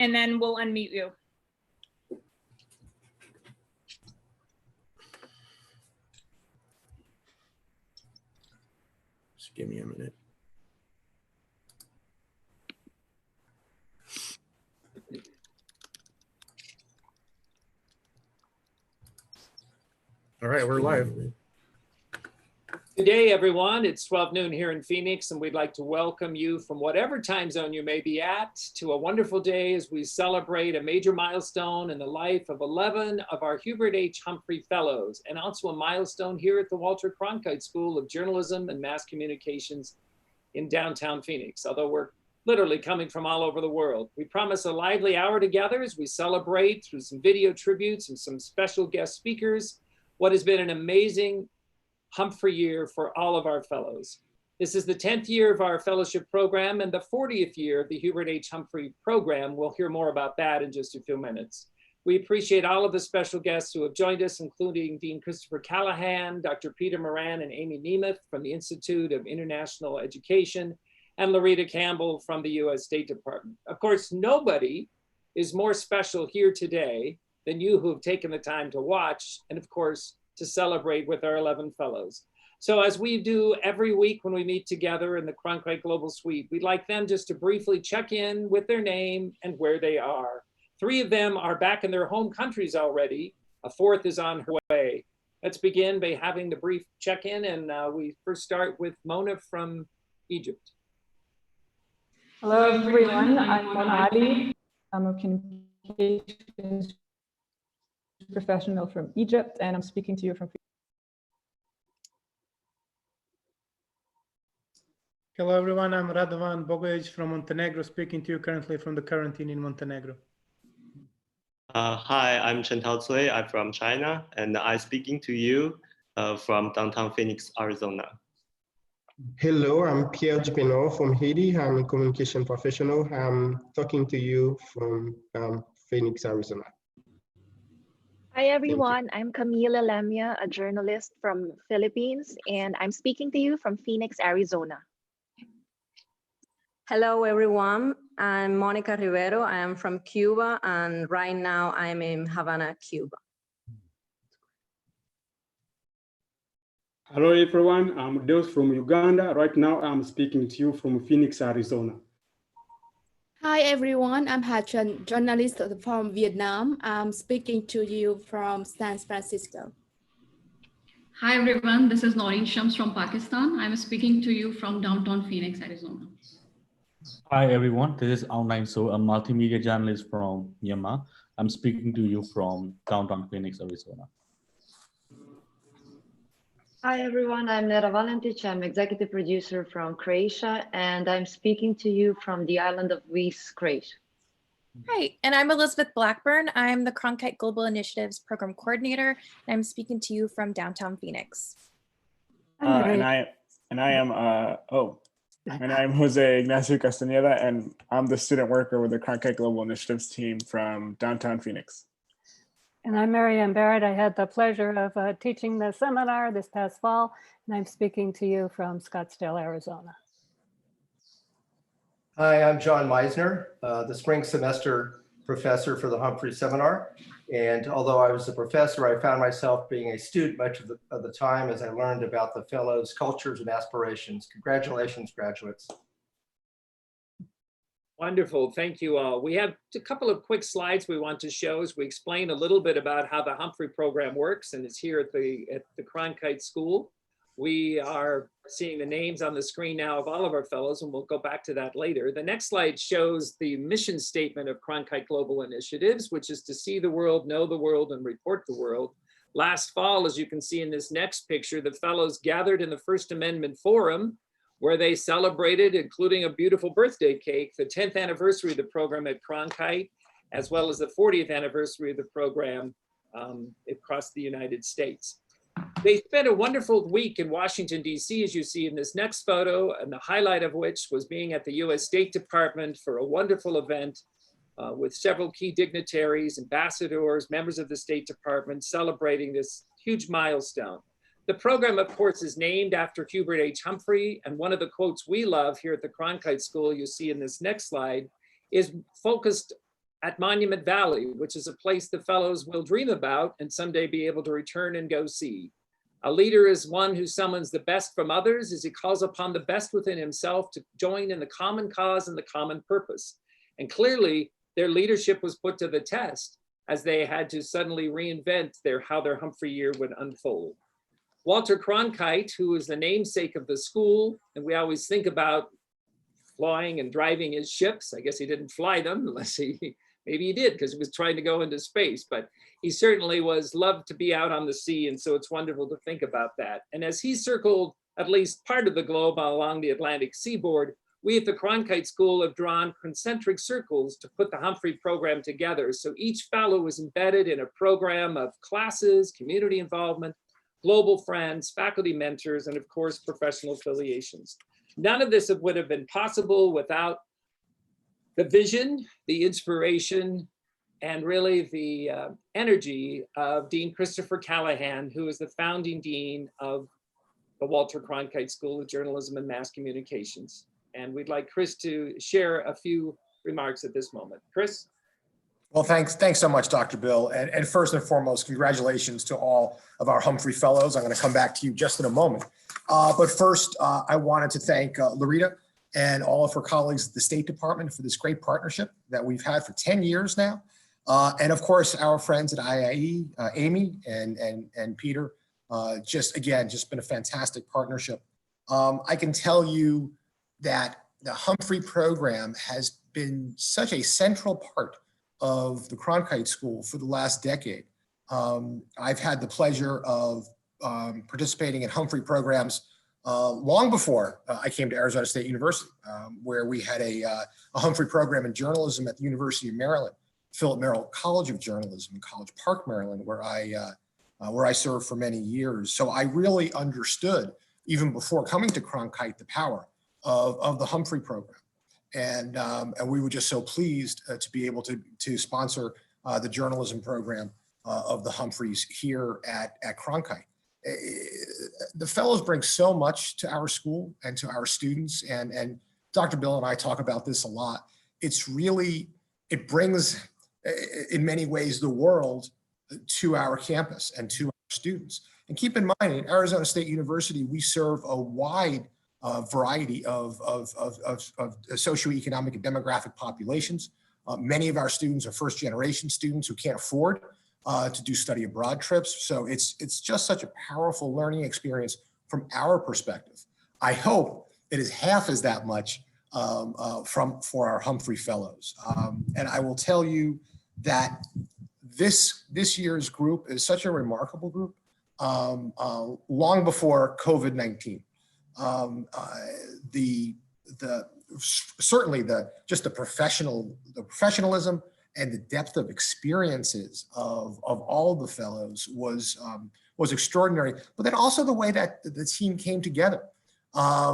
and then we'll unmute you. Just give me a minute. All right, we're live. Good day, everyone. It's 12 noon here in Phoenix, and we'd like to welcome you from whatever time zone you may be at to a wonderful day as we celebrate a major milestone in the life of 11 of our Hubert H. Humphrey Fellows, and also a milestone here at the Walter Cronkite School of Journalism and Mass Communications in downtown Phoenix, although we're literally coming from all over the world. We promise a lively hour together as we celebrate through some video tributes and some special guest speakers what has been an amazing Humphrey year for all of our fellows. This is the 10th year of our fellowship program and the 40th year of the Hubert H. Humphrey program. We'll hear more about that in just a few minutes. We appreciate all of the special guests who have joined us, including Dean Christopher Callahan, Dr. Peter Moran and Amy Nemeth from the Institute of International Education, and Loretta Campbell from the US State Department. Of course, nobody is more special here today than you who have taken the time to watch and of course, to celebrate with our 11 fellows. So as we do every week when we meet together in the Cronkite Global Suite, we'd like them just to briefly check in with their name and where they are. 3 of them are back in their home countries already. A 4th is on her way. Let's begin by having the brief check-in, and we first start with Mona from Egypt. Hello everyone, I'm Mona Ali. I'm a communications professional from Egypt, and I'm speaking to you from. Hello everyone, I'm Radovan Bogovic from Montenegro, speaking to you currently from the quarantine in Montenegro. Hi, I'm Chen Tao Cui. I'm from China, and I'm speaking to you from downtown Phoenix, Arizona. Hello, I'm Pierre Dupinot from Haiti. I'm a communication professional. I'm talking to you from Phoenix, Arizona. Hi everyone, I'm Camila Lemia, a journalist from Philippines, and I'm speaking to you from Phoenix, Arizona. Hello everyone, I'm Monica Rivero. I am from Cuba, and right now I'm in Havana, Cuba. Hello everyone, I'm Deus from Uganda. Right now I'm speaking to you from Phoenix, Arizona. Hi everyone, I'm Hachan, journalist from Vietnam. I'm speaking to you from San Francisco. Hi everyone, this is Noreen Shams from Pakistan. I'm speaking to you from downtown Phoenix, Arizona. Hi everyone, this is Aung So, a multimedia journalist from Myanmar. I'm speaking to you from downtown Phoenix, Arizona. Hi everyone, I'm Nera Valentic. I'm executive producer from Croatia, and I'm speaking to you from the island of Vis, Croatia. Hi, and I'm Elizabeth Blackburn. I'm the Cronkite Global Initiatives Program Coordinator, and I'm speaking to you from downtown Phoenix. And I am Jose Ignacio Castaneda, and I'm the student worker with the Cronkite Global Initiatives team from downtown Phoenix. And I'm Marianne Barrett. I had the pleasure of teaching the seminar this past fall, and I'm speaking to you from Scottsdale, Arizona. Hi, I'm John Meisner, the spring semester professor for the Humphrey Seminar. And although I was a professor, I found myself being a student much of the time as I learned about the fellows' cultures and aspirations. Congratulations, graduates. Wonderful, thank you all. We have a couple of quick slides we want to show as we explain a little bit about how the Humphrey program works, and it's here at the Cronkite School. We are seeing the names on the screen now of all of our fellows, and we'll go back to that later. The next slide shows the mission statement of Cronkite Global Initiatives, which is to see the world, know the world, and report the world. Last fall, as you can see in this next picture, the fellows gathered in the First Amendment Forum, where they celebrated, including a beautiful birthday cake, the 10th anniversary of the program at Cronkite, as well as the 40th anniversary of the program across the United States. They spent a wonderful week in Washington, D.C., as you see in this next photo, and the highlight of which was being at the US State Department for a wonderful event with several key dignitaries, ambassadors, members of the State Department celebrating this huge milestone. The program, of course, is named after Hubert H. Humphrey, and one of the quotes we love here at the Cronkite School, you see in this next slide, is focused at Monument Valley, which is a place the fellows will dream about and someday be able to return and go see. A leader is one who summons the best from others as he calls upon the best within himself to join in the common cause and the common purpose. And clearly, their leadership was put to the test as they had to suddenly reinvent how their Humphrey year would unfold. Walter Cronkite, who is the namesake of the school, and we always think about flying and driving his ships. I guess he didn't fly them unless maybe he did because he was trying to go into space, but he certainly loved to be out on the sea. And so it's wonderful to think about that. And as he circled at least part of the globe along the Atlantic seaboard, we at the Cronkite School have drawn concentric circles to put the Humphrey program together. So each fellow is embedded in a program of classes, community involvement, global friends, faculty mentors, and of course, professional affiliations. None of this would have been possible without the vision, the inspiration, and really the energy of Dean Christopher Callahan, who is the founding dean of the Walter Cronkite School of Journalism and Mass Communications. And we'd like Chris to share a few remarks at this moment. Chris? Well, thanks so much, Dr. Bill. And first and foremost, congratulations to all of our Humphrey Fellows. I'm going to come back to you just in a moment. But first, I wanted to thank Larita and all of her colleagues at the State Department for this great partnership that we've had for 10 years now. And of course, our friends at IIE, Amy and Peter, just been a fantastic partnership. I can tell you that the Humphrey program has been such a central part of the Cronkite School for the last decade. I've had the pleasure of participating in Humphrey programs long before I came to Arizona State University, where we had a Humphrey program in journalism at the University of Maryland, Philip Merrill College of Journalism in College Park, Maryland, where I served for many years. So I really understood, even before coming to Cronkite, the power of the Humphrey program. And we were just so pleased to be able to sponsor the journalism program of the Humphreys here at Cronkite. The fellows bring so much to our school and to our students, and Dr. Bill and I talk about this a lot. It brings, in many ways, the world to our campus and to our students. And keep in mind, at Arizona State University, we serve a wide variety of socioeconomic and demographic populations. Many of our students are first-generation students who can't afford to do study abroad trips. So it's just such a powerful learning experience from our perspective. I hope it is half as that much for our Humphrey Fellows. And I will tell you that this year's group is such a remarkable group, long before COVID-19. Certainly the professionalism and the depth of experiences of all the fellows was extraordinary, but then also the way that the team came together,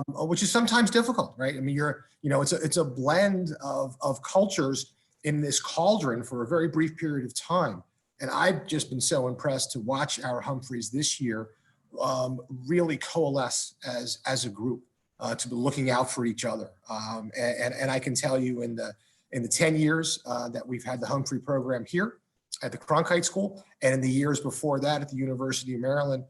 which is sometimes difficult, right? I mean, it's a blend of cultures in this cauldron for a very brief period of time. And I've just been so impressed to watch our Humphreys this year really coalesce as a group, to be looking out for each other. And I can tell you in the 10 years that we've had the Humphrey program here at the Cronkite School, and in the years before that at the University of Maryland,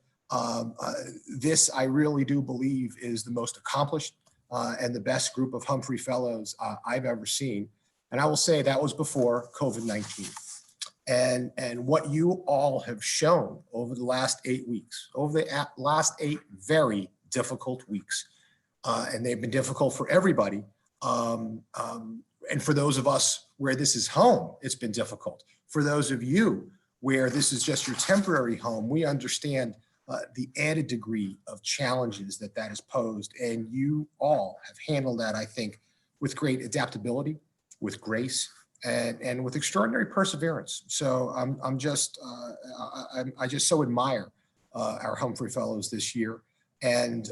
this I really do believe is the most accomplished and the best group of Humphrey Fellows I've ever seen. And I will say that was before COVID-19. And what you all have shown over the last 8 weeks, over the last 8 very difficult weeks, and they've been difficult for everybody. And for those of us where this is home, it's been difficult. For those of you where this is just your temporary home, we understand the added degree of challenges that has posed. And you all have handled that, I think, with great adaptability, with grace, and with extraordinary perseverance. So I just so admire our Humphrey Fellows this year. And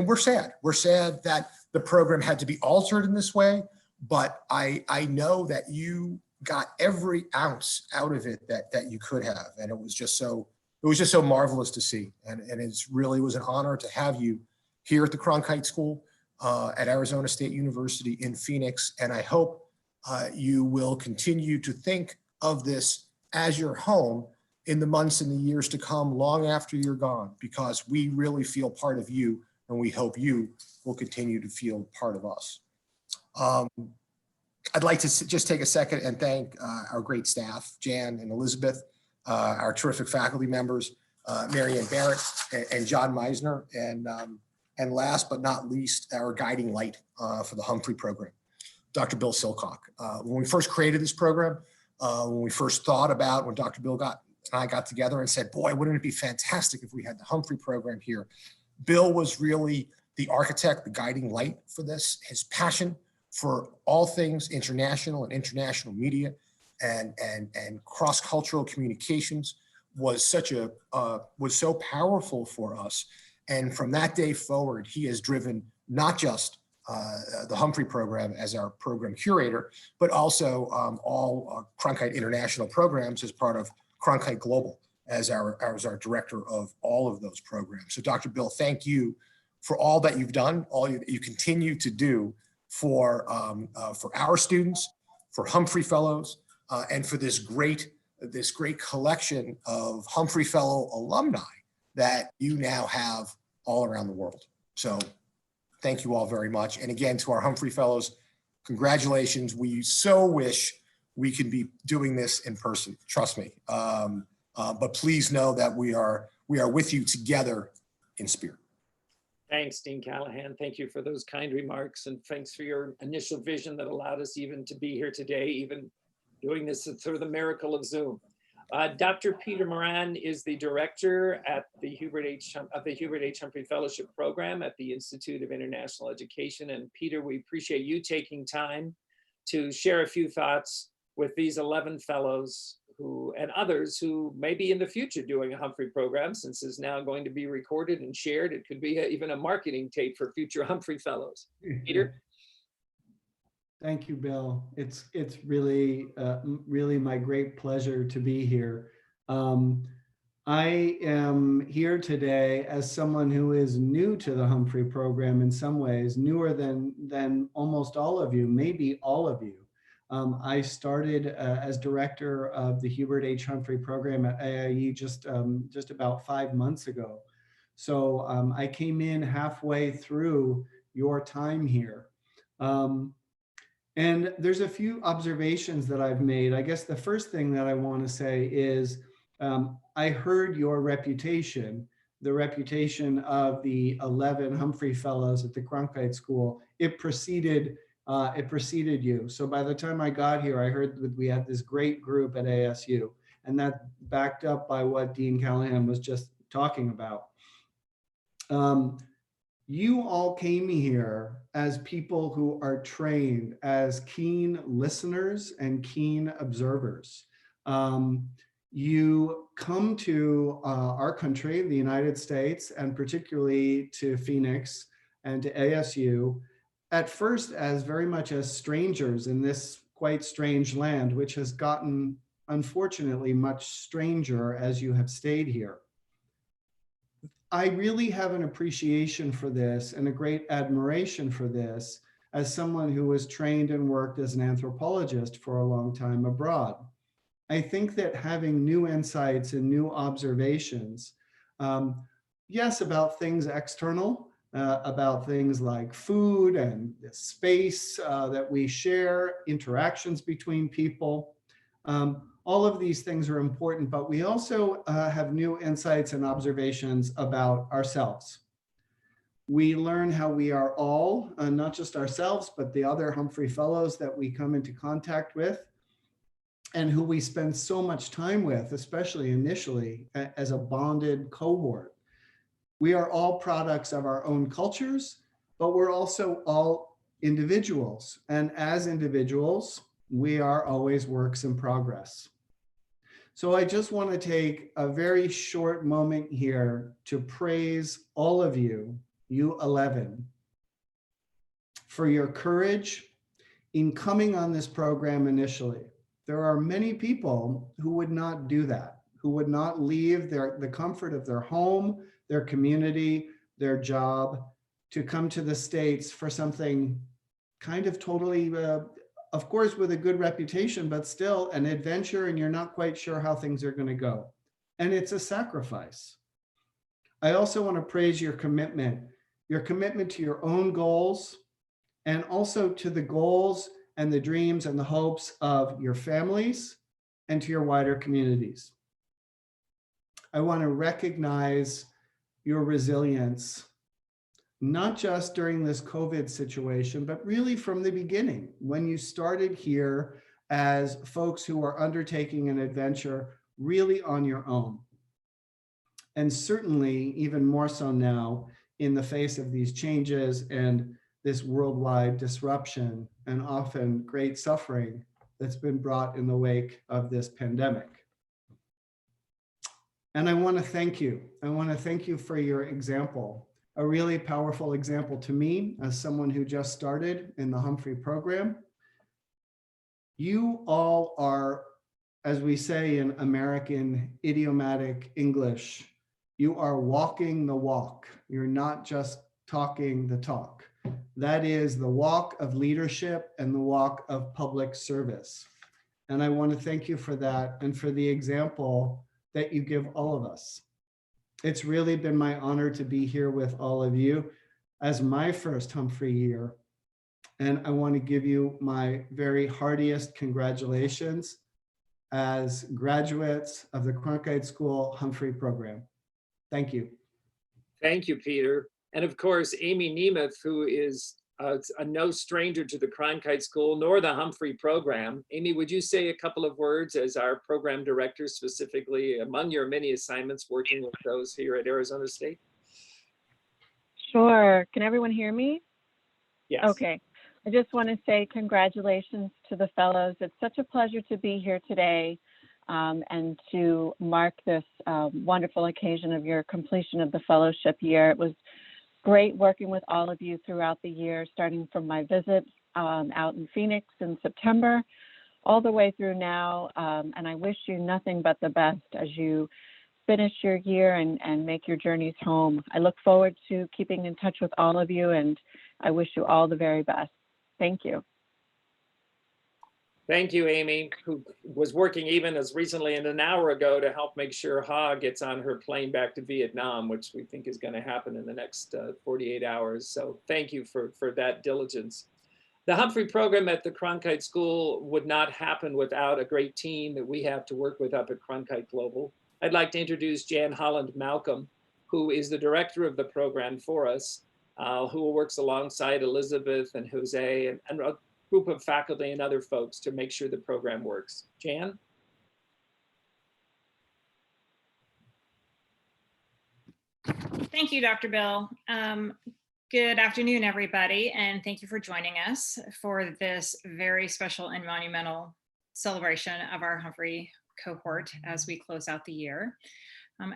we're sad. We're sad that the program had to be altered in this way, but I know that you got every ounce out of it that you could have. And it was just so marvelous to see. And it really was an honor to have you here at the Cronkite School at Arizona State University in Phoenix. And I hope you will continue to think of this as your home in the months and the years to come, long after you're gone, because we really feel part of you, and we hope you will continue to feel part of us. I'd like to just take a second and thank our great staff, Jan and Elizabeth, our terrific faculty members, Marianne Barrett and John Meisner, and last but not least, our guiding light for the Humphrey program, Dr. Bill Silcock. When we first created this program, when we first thought about, when Dr. Bill and I got together and said, boy, wouldn't it be fantastic if we had the Humphrey program here? Bill was really the architect, the guiding light for this. His passion for all things international and international media and cross-cultural communications was so powerful for us. And from that day forward, he has driven not just the Humphrey program as our program curator, but also all Cronkite international programs as part of Cronkite Global as our director of all of those programs. So Dr. Bill, thank you for all that you've done, all you continue to do for our students, for Humphrey Fellows, and for this great collection of Humphrey Fellow alumni that you now have all around the world. So thank you all very much. And again, to our Humphrey Fellows, congratulations. We so wish we could be doing this in person, trust me. But please know that we are with you together in spirit. Thanks, Dean Callahan. Thank you for those kind remarks, and thanks for your initial vision that allowed us even to be here today, even doing this through the miracle of Zoom. Dr. Peter Moran is the director at the Hubert H. Humphrey Fellowship Program at the Institute of International Education. And Peter, we appreciate you taking time to share a few thoughts with these 11 fellows and others who may be in the future doing a Humphrey program, since it's now going to be recorded and shared. It could be even a marketing tape for future Humphrey Fellows. Peter? Thank you, Bill. It's really my great pleasure to be here. I am here today as someone who is new to the Humphrey program, in some ways, newer than almost all of you, maybe all of you. I started as director of the Hubert H. Humphrey program at AIE just about 5 months ago. So I came in halfway through your time here. And there's a few observations that I've made. I guess the first thing that I want to say is I heard your reputation, the reputation of the 11 Humphrey Fellows at the Cronkite School. It preceded you. So by the time I got here, I heard that we had this great group at ASU, and that backed up by what Dean Callahan was just talking about. You all came here as people who are trained as keen listeners and keen observers. You come to our country, the United States, and particularly to Phoenix and to ASU, at first as very much as strangers in this quite strange land, which has gotten, unfortunately, much stranger as you have stayed here. I really have an appreciation for this and a great admiration for this as someone who was trained and worked as an anthropologist for a long time abroad. I think that having new insights and new observations, yes, about things external, about things like food and the space that we share, interactions between people. All of these things are important, but we also have new insights and observations about ourselves. We learn how we are all, not just ourselves, but the other Humphrey Fellows that we come into contact with and who we spend so much time with, especially initially as a bonded cohort. We are all products of our own cultures, but we're also all individuals. And as individuals, we are always works in progress. So I just want to take a very short moment here to praise all of you, you 11, for your courage in coming on this program initially. There are many people who would not do that, who would not leave the comfort of their home, their community, their job, to come to the States for something kind of totally of course, with a good reputation, but still an adventure, and you're not quite sure how things are going to go. And it's a sacrifice. I also want to praise your commitment to your own goals, and also to the goals and the dreams and the hopes of your families and to your wider communities. I want to recognize your resilience, not just during this COVID situation, but really from the beginning, when you started here as folks who are undertaking an adventure really on your own. And certainly even more so now in the face of these changes and this worldwide disruption and often great suffering that's been brought in the wake of this pandemic. And I want to thank you. I want to thank you for your example, a really powerful example to me as someone who just started in the Humphrey program. You all are, as we say in American idiomatic English, you are walking the walk. You're not just talking the talk. That is the walk of leadership and the walk of public service. And I want to thank you for that and for the example that you give all of us. It's really been my honor to be here with all of you as my first Humphrey year. And I want to give you my very heartiest congratulations as graduates of the Cronkite School Humphrey program. Thank you. Thank you, Peter. And of course, Amy Nemeth, who is a no stranger to the Cronkite School nor the Humphrey program. Amy, would you say a couple of words as our program director, specifically among your many assignments working with those here at Arizona State? Sure. Can everyone hear me? Yes. Okay. I just want to say congratulations to the fellows. It's such a pleasure to be here today and to mark this wonderful occasion of your completion of the fellowship year. It was great working with all of you throughout the year, starting from my visit out in Phoenix in September, all the way through now. And I wish you nothing but the best as you finish your year and make your journeys home. I look forward to keeping in touch with all of you, and I wish you all the very best. Thank you. Thank you, Amy, who was working even as recently as an hour ago to help make sure Ha gets on her plane back to Vietnam, which we think is going to happen in the next 48 hours. So thank you for that diligence. The Humphrey program at the Cronkite School would not happen without a great team that we have to work with up at Cronkite Global. I'd like to introduce Jan Holland Malcolm, who is the director of the program for us, who works alongside Elizabeth and Jose and a group of faculty and other folks to make sure the program works. Jan? Thank you, Dr. Bill. Good afternoon, everybody, and thank you for joining us for this very special and monumental celebration of our Humphrey cohort as we close out the year.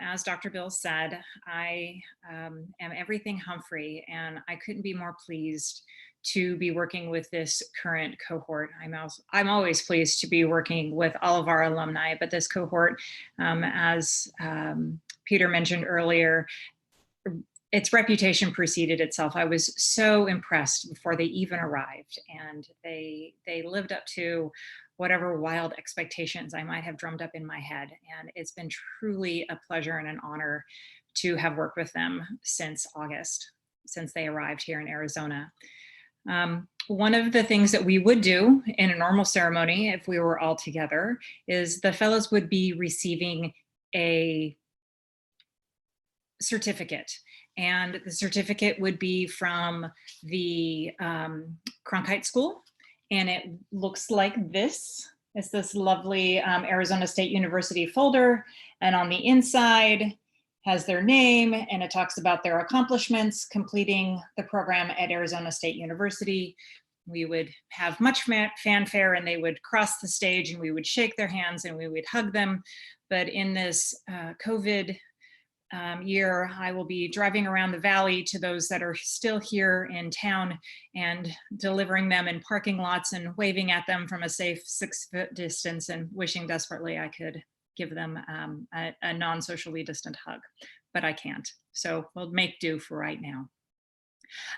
As Dr. Bill said, I am everything Humphrey, and I couldn't be more pleased to be working with this current cohort. I'm always pleased to be working with all of our alumni, but this cohort, as Peter mentioned earlier, its reputation preceded itself. I was so impressed before they even arrived, and they lived up to whatever wild expectations I might have drummed up in my head. And it's been truly a pleasure and an honor to have worked with them since August, since they arrived here in Arizona. One of the things that we would do in a normal ceremony, if we were all together, is the fellows would be receiving a certificate. And the certificate would be from the Cronkite School. And it looks like this. It's this lovely Arizona State University folder. And on the inside has their name, and it talks about their accomplishments completing the program at Arizona State University. We would have much fanfare, and they would cross the stage, and we would shake their hands and we would hug them. But in this COVID year, I will be driving around the valley to those that are still here in town and delivering them in parking lots and waving at them from a safe 6-foot distance and wishing desperately I could give them a non-socially distant hug, but I can't. So we'll make do for right now.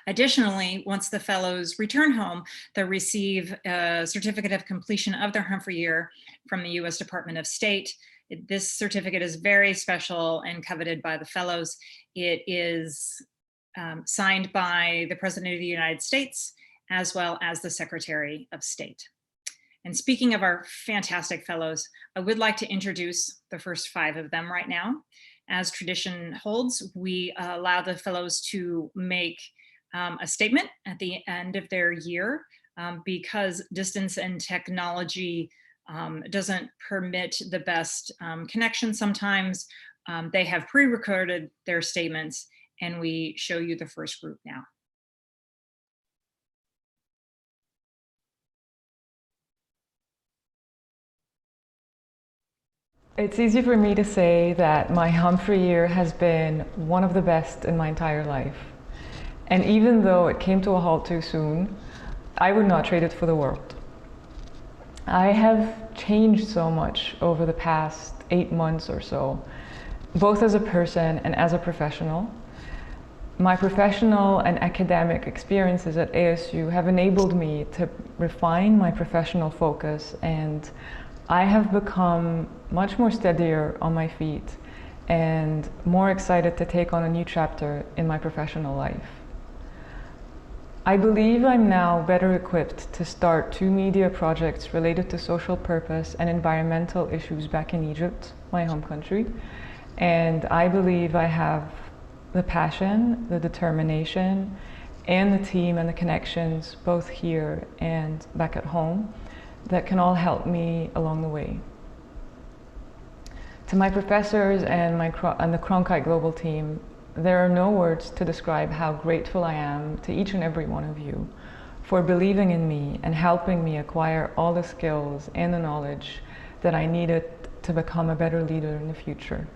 Additionally, once the fellows return home, they'll receive a certificate of completion of their Humphrey year from the U.S. Department of State. This certificate is very special and coveted by the fellows. It is signed by the President of the United States, as well as the Secretary of State. And speaking of our fantastic fellows, I would like to introduce the first 5 of them right now. As tradition holds, we allow the fellows to make a statement at the end of their year because distance and technology doesn't permit the best connection sometimes. They have pre-recorded their statements, and we show you the first group now. It's easy for me to say that my Humphrey year has been one of the best in my entire life. And even though it came to a halt too soon, I would not trade it for the world. I have changed so much over the past 8 months or so, both as a person and as a professional. My professional and academic experiences at ASU have enabled me to refine my professional focus, and I have become much more steadier on my feet and more excited to take on a new chapter in my professional life. I believe I'm now better equipped to start 2 media projects related to social purpose and environmental issues back in Egypt, my home country. And I believe I have the passion, the determination, and the team and the connections both here and back at home that can all help me along the way. To my professors and the Cronkite Global team, there are no words to describe how grateful I am to each and every one of you for believing in me and helping me acquire all the skills and the knowledge that I needed to become a better leader in the future.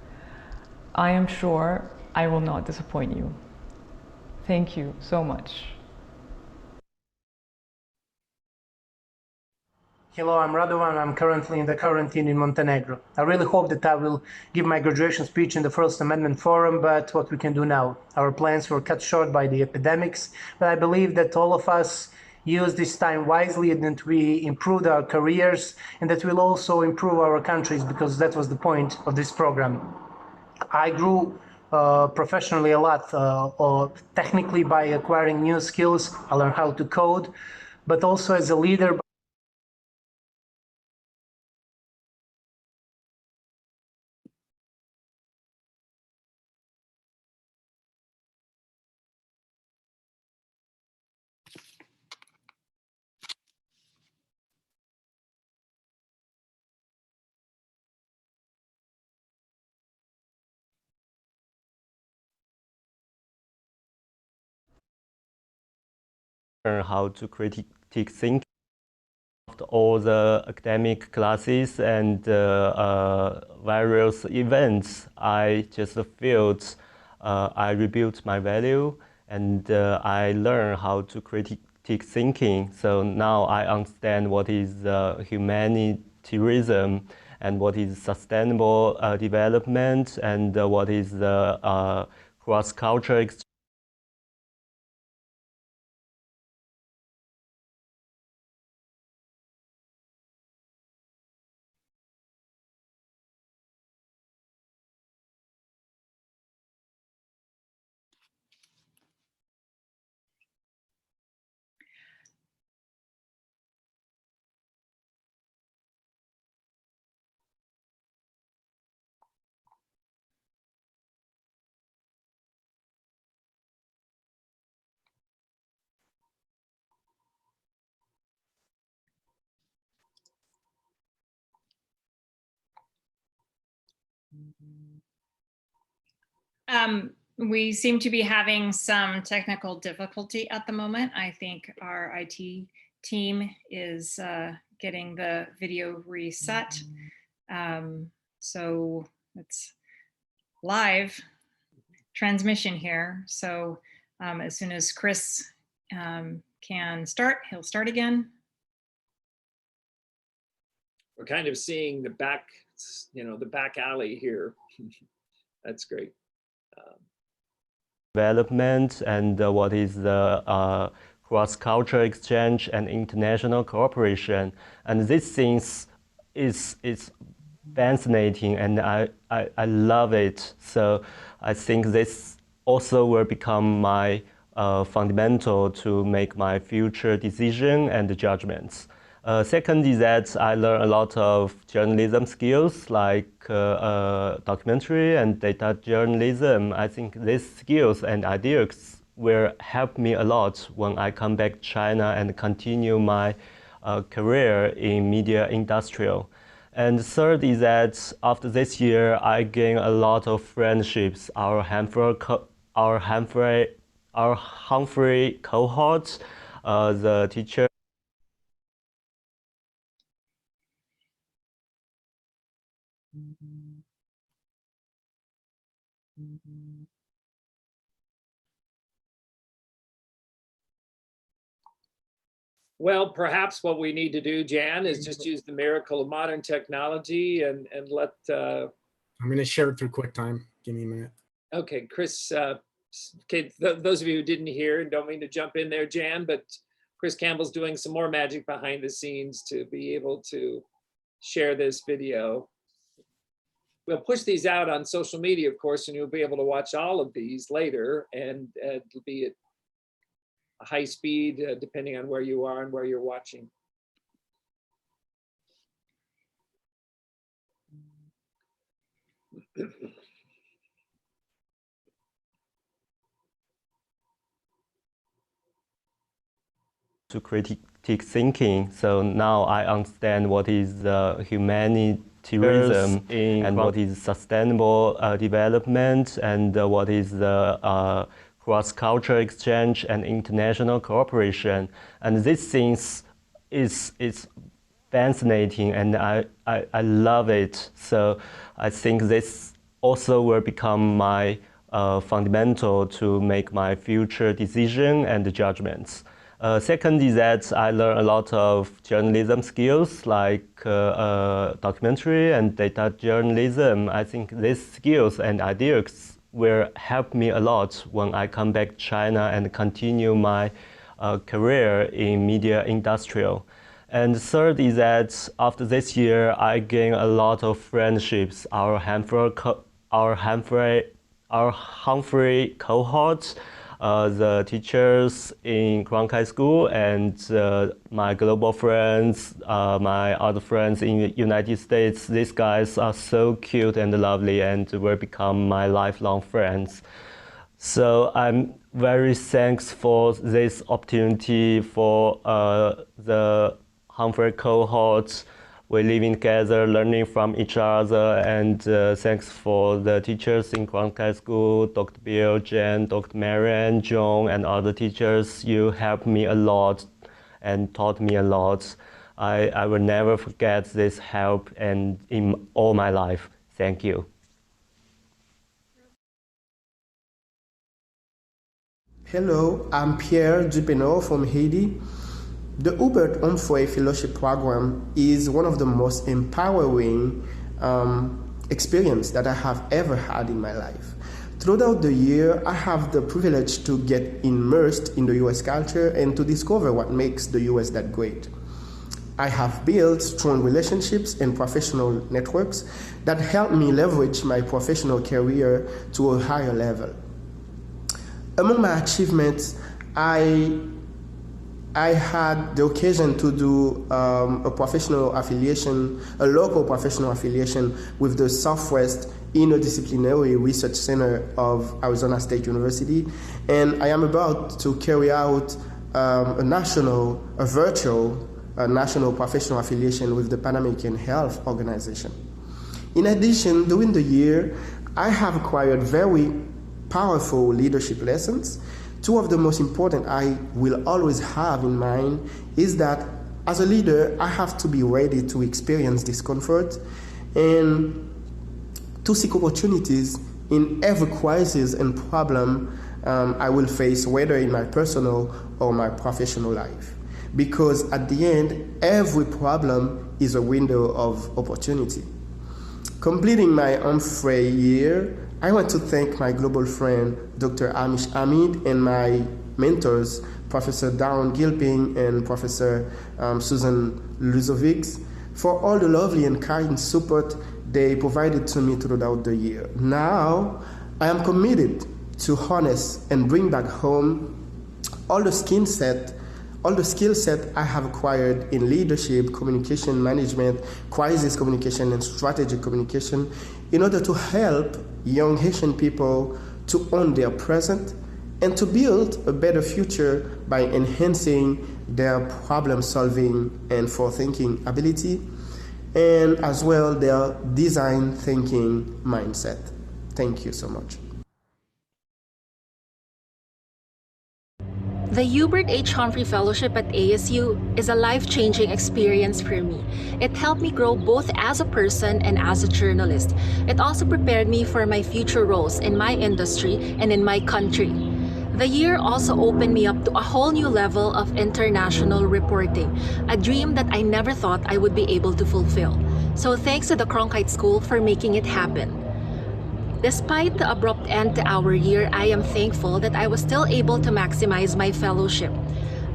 I am sure I will not disappoint you. Thank you so much. Hello, I'm Radovan. I'm currently in the quarantine in Montenegro. I really hope that I will give my graduation speech in the First Amendment Forum, but what we can do now? Our plans were cut short by the epidemics, but I believe that all of us used this time wisely and that we improved our careers and that we'll also improve our countries, because that was the point of this program. I grew professionally a lot, or technically by acquiring new skills. I learned how to code, but also as a leader. Learn how to critique think. After all the academic classes and various events, I just felt I rebuilt my value, and I learned how to critique thinking. So now I understand what is humanitarianism and what is sustainable development and what is the cross-cultural exchange. We seem to be having some technical difficulty at the moment. I think our IT team is getting the video reset. So it's live transmission here. So as soon as Chris can start, he'll start again. We're kind of seeing the back, the back alley here. That's great. development and what is the cross-cultural exchange and international cooperation. And these things is fascinating, and I love it. So I think this also will become my fundamental to make my future decision and judgments. Second is that I learn a lot of journalism skills like documentary and data journalism. I think these skills and ideas will help me a lot when I come back to China and continue my career in media industrial. And third is that after this year, I gain a lot of friendships. Our Humphrey cohort, the teacher. Well, perhaps what we need to do, Jan, is just use the miracle of modern technology and let. I'm going to share it through QuickTime. Give me a minute. Okay, Chris. Okay, those of you who didn't hear and don't mean to jump in there, Jan, but Chris Campbell's doing some more magic behind the scenes to be able to share this video. We'll push these out on social media, of course, and you'll be able to watch all of these later, and it'll be at a high speed, depending on where you are and where you're watching. To critique thinking. So now I understand what is humanitarianism and what is sustainable development and what is the cross-cultural exchange and international cooperation. And these things is fascinating, and I love it. So I think this also will become my fundamental to make my future decision and judgments. Second is that I learn a lot of journalism skills like documentary and data journalism. I think these skills and ideas will help me a lot when I come back to China and continue my career in media industrial. And third is that after this year, I gain a lot of friendships. Our Humphrey cohort, the teachers in Cronkite School, and my global friends, my other friends in the United States. These guys are so cute and lovely and will become my lifelong friends. So I'm very thankful for this opportunity for the Humphrey cohort. We're living together, learning from each other, and thanks for the teachers in Cronkite School, Dr. Bill, Jen, Dr. Marianne, John, and other teachers. You helped me a lot and taught me a lot. I will never forget this help and in all my life. Thank you. Hello, I'm Pierre Dupinot from Haiti. The Hubert Humphrey Fellowship Program is one of the most empowering experience that I have ever had in my life. Throughout the year, I have the privilege to get immersed in the US culture and to discover what makes the US that great. I have built strong relationships and professional networks that help me leverage my professional career to a higher level. Among my achievements, I had the occasion to do a local professional affiliation with the Southwest Interdisciplinary Research Center of Arizona State University, and I am about to carry out a virtual national professional affiliation with the Pan American Health Organization. In addition, during the year, I have acquired very powerful leadership lessons. Two of the most important I will always have in mind is that as a leader, I have to be ready to experience discomfort and to seek opportunities in every crisis and problem I will face, whether in my personal or my professional life. Because at the end, every problem is a window of opportunity. Completing my Humphrey year, I want to thank my global friend, Dr. Amish Hamid, and my mentors, Professor Darren Gilpin and Professor Susan Luzovics, for all the lovely and kind support they provided to me throughout the year. Now, I am committed to harness and bring back home all the skill set I have acquired in leadership, communication management, crisis communication, and strategic communication in order to help young Haitian people to own their present and to build a better future by enhancing their problem-solving and forward-thinking ability, and as well their design thinking mindset. Thank you so much. The Hubert H. Humphrey Fellowship at ASU is a life-changing experience for me. It helped me grow both as a person and as a journalist. It also prepared me for my future roles in my industry and in my country. The year also opened me up to a whole new level of international reporting, a dream that I never thought I would be able to fulfill. So thanks to the Cronkite School for making it happen. Despite the abrupt end to our year, I am thankful that I was still able to maximize my fellowship.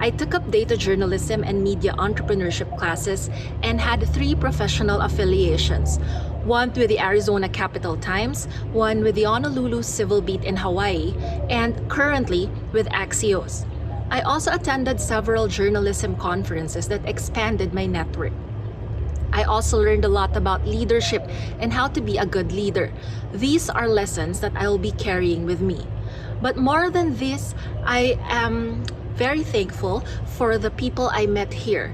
I took up data journalism and media entrepreneurship classes and had 3 professional affiliations, one with the Arizona Capital Times, one with the Honolulu Civil Beat in Hawaii, and currently with Axios. I also attended several journalism conferences that expanded my network. I also learned a lot about leadership and how to be a good leader. These are lessons that I will be carrying with me. But more than this, I am very thankful for the people I met here.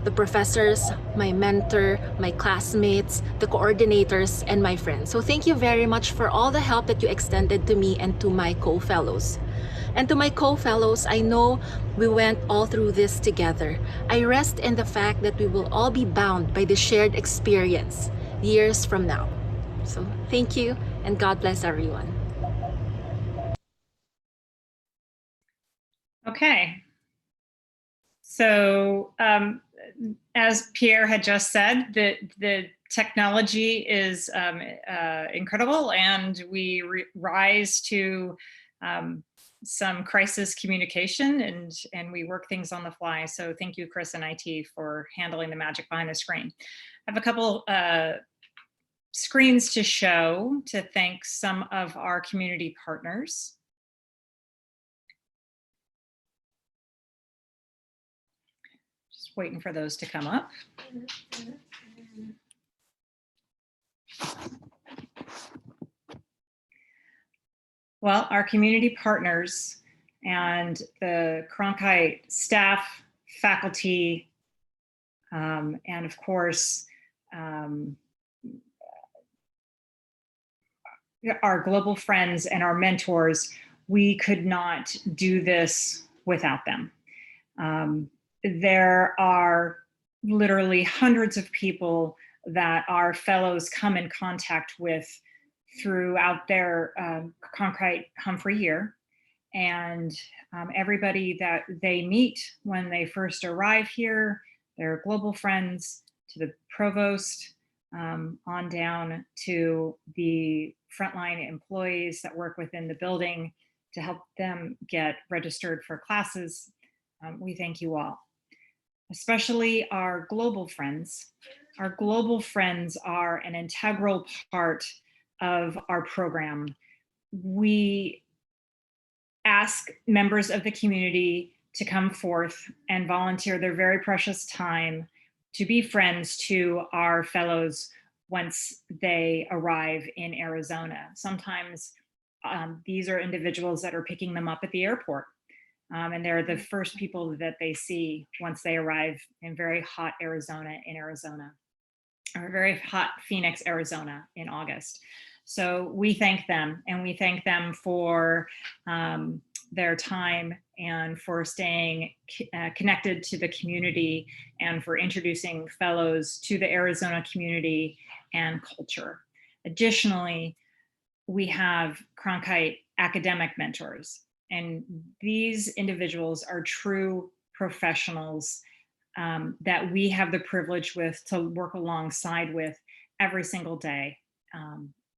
The professors, my mentor, my classmates, the coordinators, and my friends. So thank you very much for all the help that you extended to me and to my co-fellows. And to my co-fellows, I know we went all through this together. I rest in the fact that we will all be bound by the shared experience years from now. So thank you, and God bless everyone. Okay. So as Pierre had just said, the technology is incredible, and we rise to some crisis communication, and we work things on the fly. So thank you, Chris and IT, for handling the magic behind the screen. I have a couple screens to show to thank some of our community partners. Just waiting for those to come up. Well, our community partners and the Cronkite staff, faculty, and of course, our global friends and our mentors, we could not do this without them. There are literally hundreds of people that our fellows come in contact with throughout their Cronkite Humphrey year, and everybody that they meet when they first arrive here, their global friends, to the provost, on down to the frontline employees that work within the building to help them get registered for classes. We thank you all, especially our global friends. Our global friends are an integral part of our program. We ask members of the community to come forth and volunteer their very precious time to be friends to our fellows once they arrive in Arizona. Sometimes these are individuals that are picking them up at the airport, and they're the first people that they see once they arrive in very hot Arizona, or very hot Phoenix, Arizona in August. So we thank them, and we thank them for their time and for staying connected to the community and for introducing fellows to the Arizona community and culture. Additionally, we have Cronkite academic mentors, and these individuals are true professionals that we have the privilege to work alongside with every single day.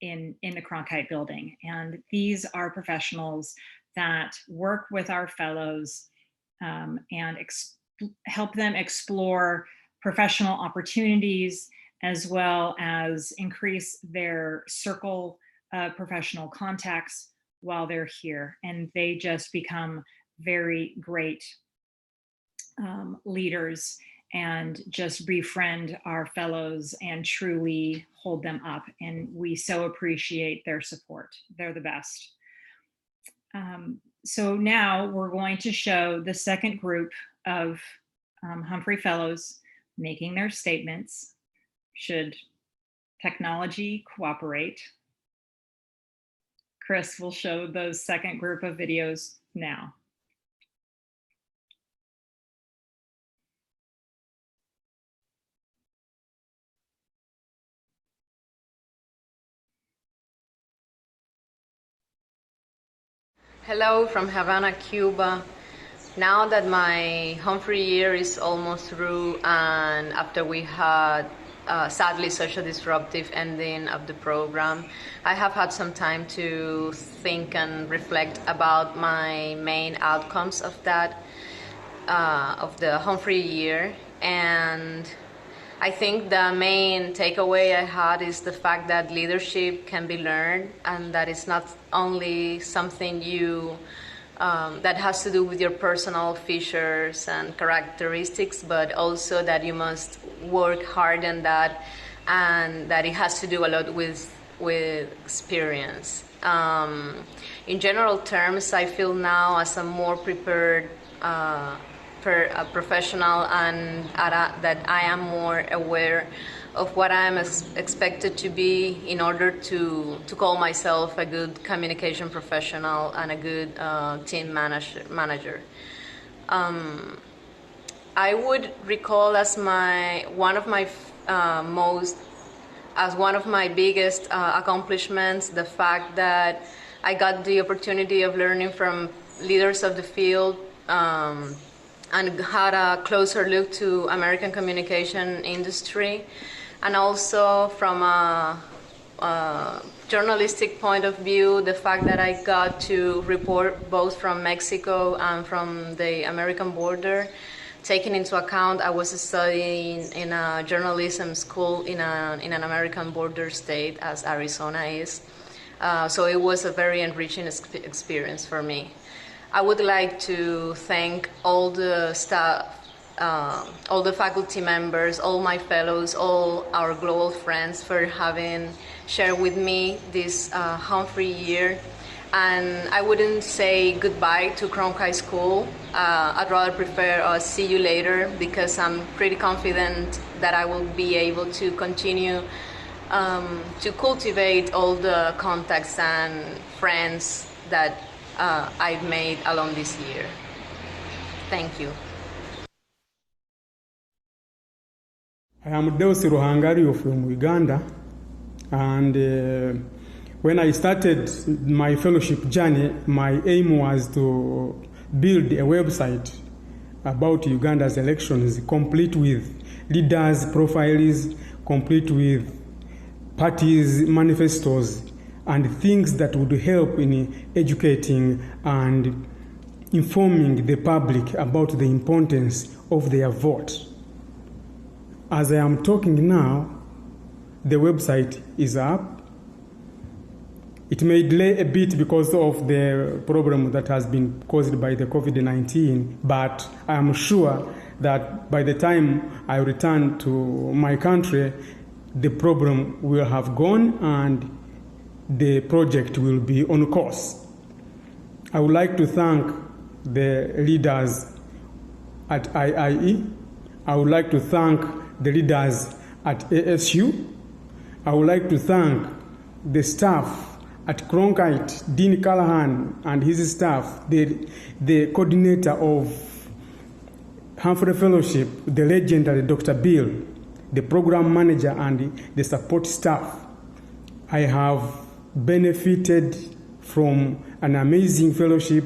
in the Cronkite building. And these are professionals that work with our fellows and help them explore professional opportunities, as well as increase their circle of professional contacts while they're here. And they just become very great leaders and just befriend our fellows and truly hold them up. And we so appreciate their support. They're the best. So now we're going to show the second group of Humphrey Fellows making their statements, should technology cooperate. Chris will show those second group of videos now. Hello from Havana, Cuba. Now that my Humphrey year is almost through, and after we had sadly such a disruptive ending of the program, I have had some time to think and reflect about my main outcomes of that, of the Humphrey year. And I think the main takeaway I had is the fact that leadership can be learned, and that it's not only something you that has to do with your personal features and characteristics, but also that you must work hard on that, and that it has to do a lot with experience. In general terms, I feel now as a more prepared a professional, and that I am more aware of what I'm expected to be in order to call myself a good communication professional and a good team manager. I would recall as one of my biggest accomplishments the fact that I got the opportunity of learning from leaders of the field, and had a closer look to American communication industry, and also from a journalistic point of view, the fact that I got to report both from Mexico and from the American border, taking into account I was studying in a journalism school in an American border state as Arizona is. So it was a very enriching experience for me. I would like to thank all the staff, all the faculty members, all my fellows, all our global friends for having shared with me this Humphrey year. And I wouldn't say goodbye to Cronkite School. I'd rather prefer a see you later, because I'm pretty confident that I will be able to continue to cultivate all the contacts and friends that I've made along this year. Thank you. I am Deusi Ruhangario from Uganda, and when I started my fellowship journey, my aim was to build a website about Uganda's elections, complete with leaders' profiles, complete with parties' manifestos, and things that would help in educating and informing the public about the importance of their vote. As I am talking now, the website is up. It may delay a bit because of the problem that has been caused by the COVID-19, but I am sure that by the time I return to my country, the problem will have gone and the project will be on course. I would like to thank the leaders at IIE. I would like to thank the leaders at ASU. I would like to thank the staff at Cronkite, Dean Callahan and his staff, the coordinator of Humphrey Fellowship, the legendary Dr. Bill, the program manager and the support staff. I have benefited from an amazing fellowship,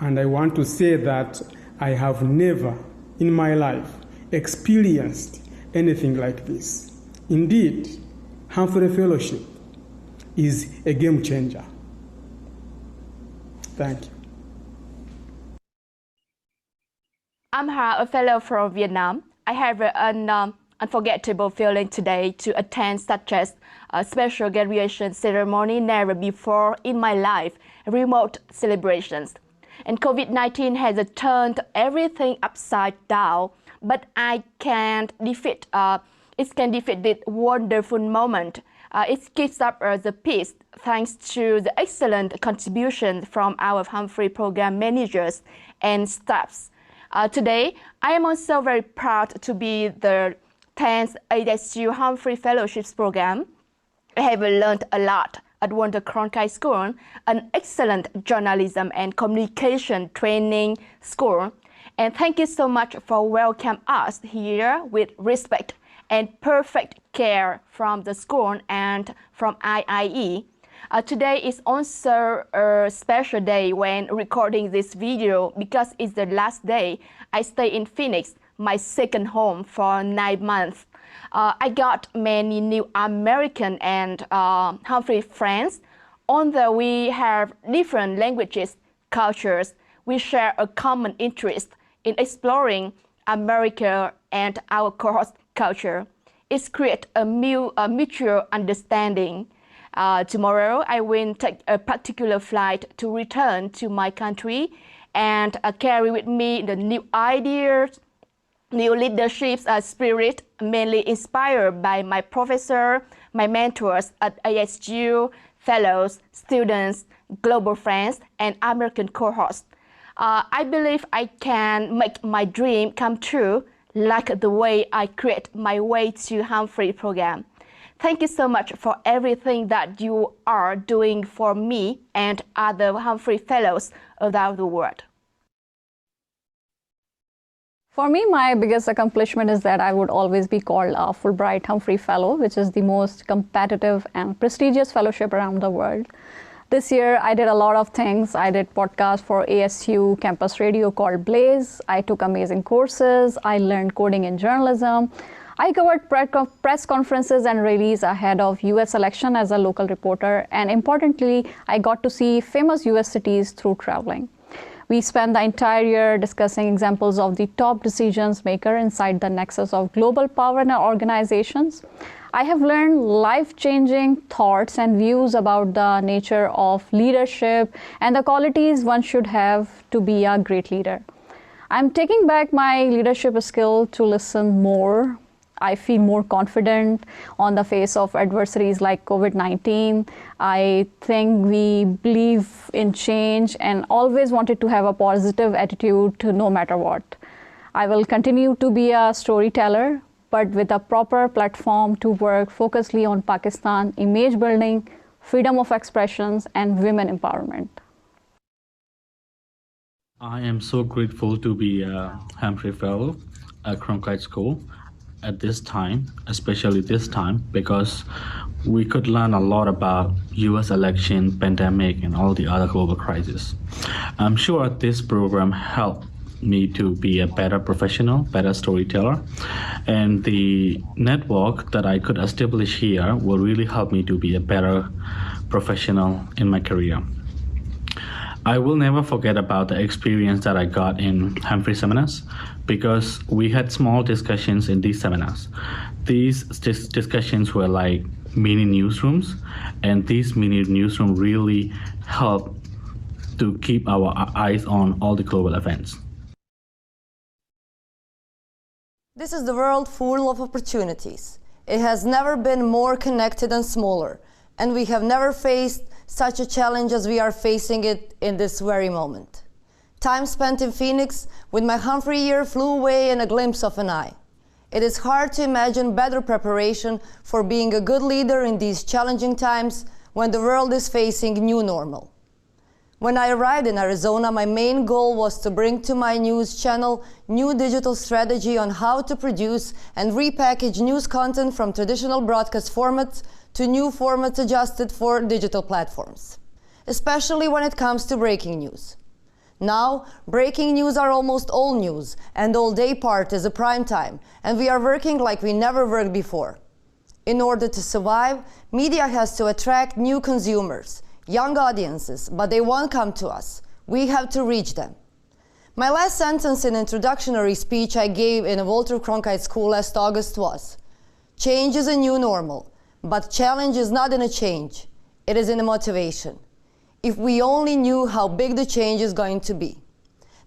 and I want to say that I have never in my life experienced anything like this. Indeed, Humphrey Fellowship is a game changer. Thank you. I'm a fellow from Vietnam. I have an unforgettable feeling today to attend such as a special graduation ceremony never before in my life, remote celebrations. And COVID-19 has turned everything upside down, but it can defeat this wonderful moment. It keeps up the peace thanks to the excellent contribution from our Humphrey program managers and staffs. Today, I am also very proud to be the 10th ASU Humphrey Fellowships program. I have learned a lot at the Cronkite School, an excellent journalism and communication training school. And thank you so much for welcoming us here with respect and perfect care from the school and from IIE. Today is also a special day when recording this video because it's the last day I stay in Phoenix, my second home, for 9 months. I got many new American and Humphrey friends. Although we have different languages, cultures, we share a common interest in exploring America and our cohort culture. It creates a mutual understanding. Tomorrow, I will take a particular flight to return to my country and carry with me the new ideas, new leadership spirit, mainly inspired by my professor, my mentors at ASU, fellows, students, global friends, and American cohorts. I believe I can make my dream come true, like the way I create my way to Humphrey program. Thank you so much for everything that you are doing for me and other Humphrey Fellows around the world. For me, my biggest accomplishment is that I would always be called a Fulbright Humphrey Fellow, which is the most competitive and prestigious fellowship around the world. This year, I did a lot of things. I did podcasts for ASU campus radio called Blaze. I took amazing courses. I learned coding and journalism. I covered press conferences and rallies ahead of US election as a local reporter. And importantly, I got to see famous US cities through traveling. We spent the entire year discussing examples of the top decisions maker inside the nexus of global power and organizations. I have learned life-changing thoughts and views about the nature of leadership and the qualities one should have to be a great leader. I'm taking back my leadership skill to listen more. I feel more confident on the face of adversities like COVID-19. I think we believe in change and always wanted to have a positive attitude to no matter what. I will continue to be a storyteller, but with a proper platform to work focusedly on Pakistan, image building, freedom of expressions, and women empowerment. I am so grateful to be a Humphrey Fellow at Cronkite School at this time, especially this time, because we could learn a lot about US election, pandemic, and all the other global crises. I'm sure this program helped me to be a better professional, better storyteller, and the network that I could establish here will really help me to be a better professional in my career. I will never forget about the experience that I got in Humphrey seminars, because we had small discussions in these seminars. These discussions were like mini newsrooms, and these mini newsrooms really help to keep our eyes on all the global events. This is the world full of opportunities. It has never been more connected and smaller, and we have never faced such a challenge as we are facing it in this very moment. Time spent in Phoenix with my Humphrey year flew away in a glimpse of an eye. It is hard to imagine better preparation for being a good leader in these challenging times when the world is facing new normal. When I arrived in Arizona, my main goal was to bring to my news channel new digital strategy on how to produce and repackage news content from traditional broadcast formats to new formats adjusted for digital platforms, especially when it comes to breaking news. Now, breaking news are almost all news, and all day part is a prime time, and we are working like we never worked before. In order to survive, media has to attract new consumers, young audiences, but they won't come to us. We have to reach them. My last sentence in introductory speech I gave in a Walter Cronkite School last August was, "Change is a new normal, but challenge is not in a change, it is in a motivation." If we only knew how big the change is going to be.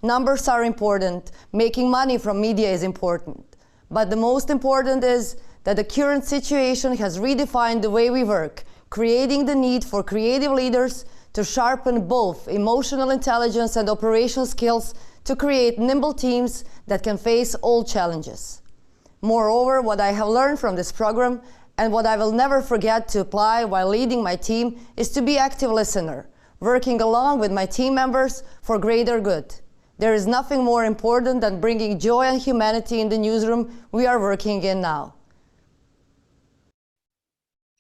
Numbers are important, making money from media is important, but the most important is that the current situation has redefined the way we work, creating the need for creative leaders to sharpen both emotional intelligence and operational skills to create nimble teams that can face all challenges. Moreover, what I have learned from this program and what I will never forget to apply while leading my team is to be an active listener, working along with my team members for greater good. There is nothing more important than bringing joy and humanity in the newsroom we are working in now.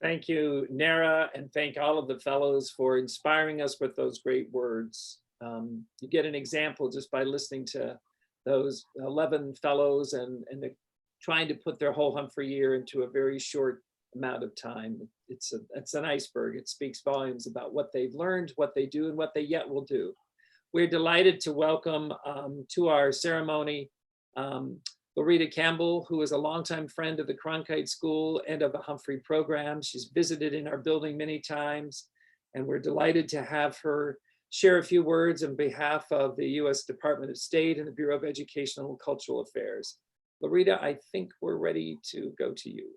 Thank you, Nara, and thank all of the fellows for inspiring us with those great words. You get an example just by listening to those 11 fellows and trying to put their whole Humphrey year into a very short amount of time. It's an iceberg. It speaks volumes about what they've learned, what they do, and what they yet will do. We're delighted to welcome to our ceremony Loretta Campbell, who is a longtime friend of the Cronkite School and of the Humphrey program. She's visited in our building many times, and we're delighted to have her share a few words on behalf of the U.S. Department of State and the Bureau of Educational and Cultural Affairs. Loretta, I think we're ready to go to you.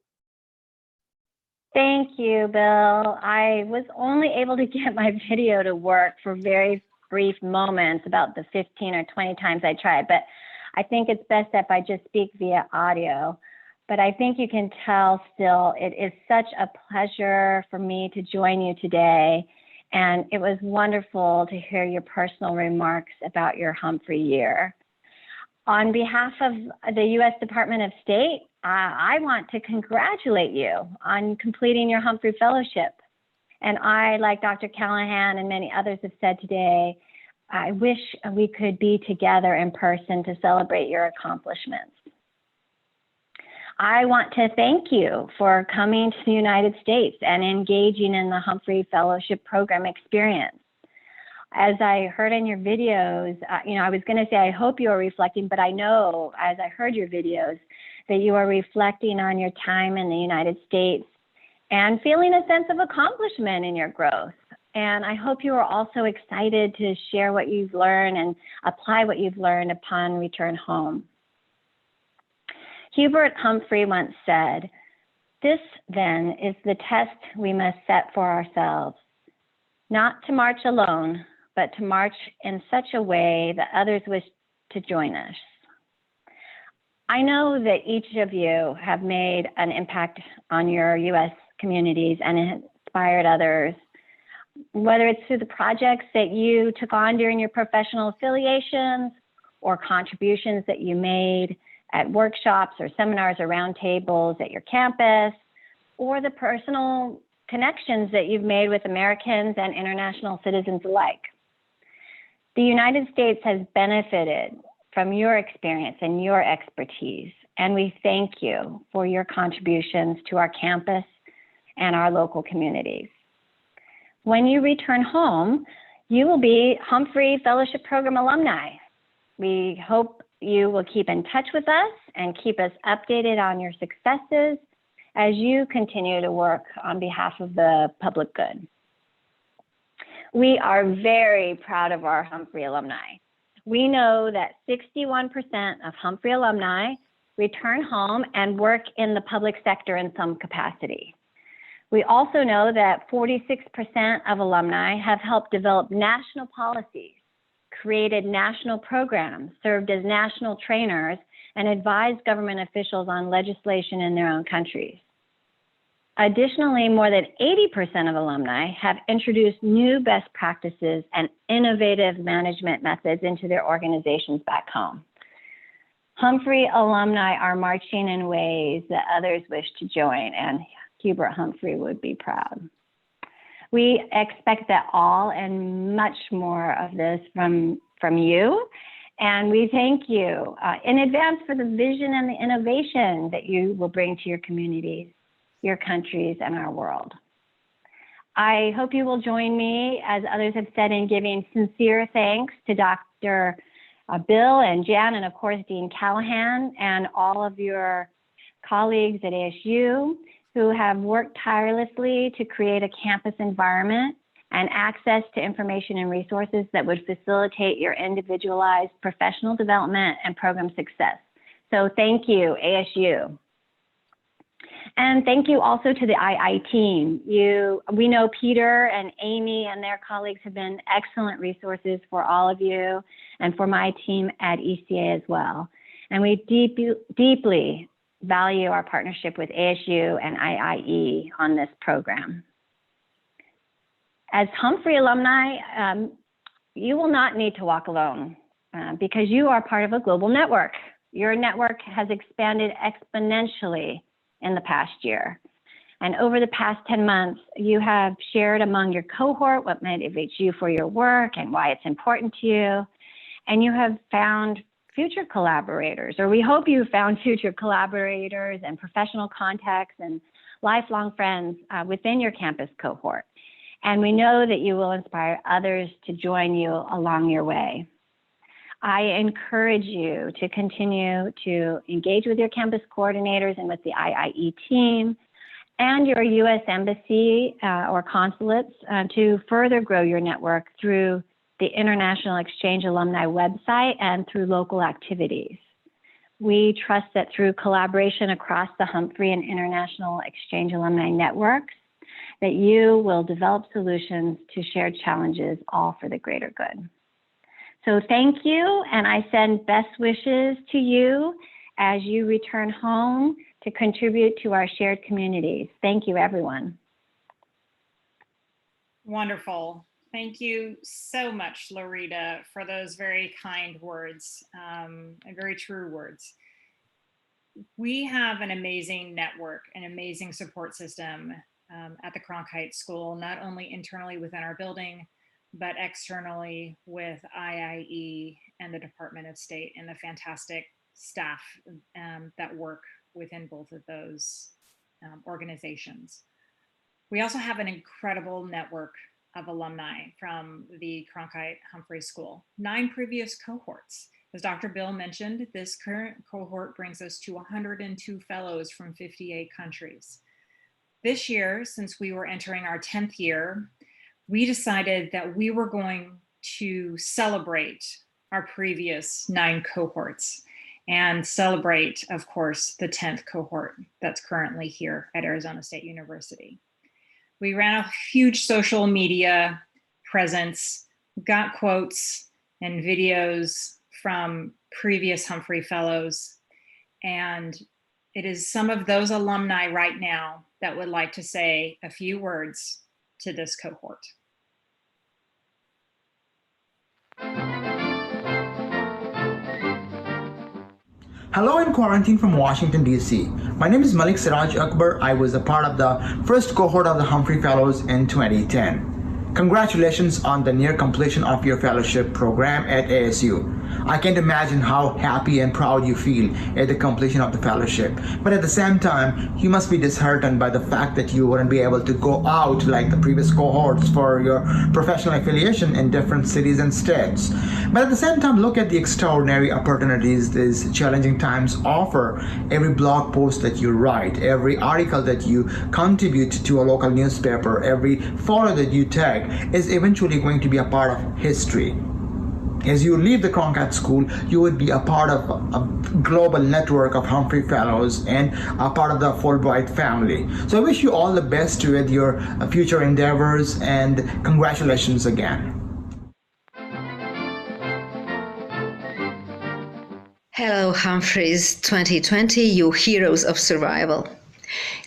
Thank you, Bill. I was only able to get my video to work for very brief moments, about the 15 or 20 times I tried, but I think it's best if I just speak via audio. But I think you can tell still, it is such a pleasure for me to join you today. And it was wonderful to hear your personal remarks about your Humphrey year. On behalf of the U.S. Department of State, I want to congratulate you on completing your Humphrey Fellowship. And I, like Dr. Callahan and many others have said today, I wish we could be together in person to celebrate your accomplishments. I want to thank you for coming to the United States and engaging in the Humphrey Fellowship Program experience. As I heard in your videos, I was going to say, I hope you are reflecting, but I know as I heard your videos that you are reflecting on your time in the United States and feeling a sense of accomplishment in your growth. And I hope you are also excited to share what you've learned and apply what you've learned upon return home. Hubert Humphrey once said, "This then is the test we must set for ourselves, not to march alone, but to march in such a way that others wish to join us." I know that each of you have made an impact on your U.S. communities and inspired others, whether it's through the projects that you took on during your professional affiliations or contributions that you made at workshops or seminars or roundtables at your campus, or the personal connections that you've made with Americans and international citizens alike. The United States has benefited from your experience and your expertise, and we thank you for your contributions to our campus and our local communities. When you return home, you will be Humphrey Fellowship Program alumni. We hope you will keep in touch with us and keep us updated on your successes as you continue to work on behalf of the public good. We are very proud of our Humphrey alumni. We know that 61% of Humphrey alumni return home and work in the public sector in some capacity. We also know that 46% of alumni have helped develop national policies, created national programs, served as national trainers, and advised government officials on legislation in their own countries. Additionally, more than 80% of alumni have introduced new best practices and innovative management methods into their organizations back home. Humphrey alumni are marching in ways that others wish to join, and Hubert Humphrey would be proud. We expect that all and much more of this from you, and we thank you in advance for the vision and the innovation that you will bring to your communities. your countries, and our world. I hope you will join me, as others have said, in giving sincere thanks to Dr. Bill and Jan, and of course, Dean Callahan, and all of your colleagues at ASU who have worked tirelessly to create a campus environment and access to information and resources that would facilitate your individualized professional development and program success. So thank you, ASU. And thank you also to the II team. We know Peter and Amy and their colleagues have been excellent resources for all of you and for my team at ECA as well. And we deeply value our partnership with ASU and IIE on this program. As Humphrey alumni, you will not need to walk alone because you are part of a global network. Your network has expanded exponentially in the past year. And over the past 10 months, you have shared among your cohort what motivates you for your work and why it's important to you. And you have found future collaborators, or we hope you found future collaborators and professional contacts and lifelong friends within your campus cohort. And we know that you will inspire others to join you along your way. I encourage you to continue to engage with your campus coordinators and with the IIE team and your U.S. Embassy or consulates to further grow your network through the International Exchange Alumni website and through local activities. We trust that through collaboration across the Humphrey and International Exchange Alumni networks, that you will develop solutions to shared challenges, all for the greater good. So thank you, and I send best wishes to you as you return home to contribute to our shared communities. Thank you, everyone. Wonderful. Thank you so much, Loretta, for those very kind words and very true words. We have an amazing network, an amazing support system at the Cronkite School, not only internally within our building, but externally with IIE and the Department of State and the fantastic staff that work within both of those organizations. We also have an incredible network of alumni from the Cronkite Humphrey School, 9 previous cohorts. As Dr. Bill mentioned, this current cohort brings us to 102 fellows from 58 countries. This year, since we were entering our 10th year, we decided that we were going to celebrate our previous 9 cohorts and celebrate, of course, the 10th cohort that's currently here at Arizona State University. We ran a huge social media presence, got quotes and videos from previous Humphrey Fellows, and it is some of those alumni right now that would like to say a few words to this cohort. Hello in quarantine from Washington, D.C. My name is Malik Siraj Akbar. I was a part of the first cohort of the Humphrey Fellows in 2010. Congratulations on the near completion of your fellowship program at ASU. I can't imagine how happy and proud you feel at the completion of the fellowship. But at the same time, you must be disheartened by the fact that you wouldn't be able to go out like the previous cohorts for your professional affiliation in different cities and states. But at the same time, look at the extraordinary opportunities these challenging times offer. Every blog post that you write, every article that you contribute to a local newspaper, every photo that you take is eventually going to be a part of history. As you leave the Cronkite School, you would be a part of a global network of Humphrey Fellows and a part of the Fulbright family. So I wish you all the best with your future endeavors, and congratulations again. Hello, Humphreys 2020, you heroes of survival.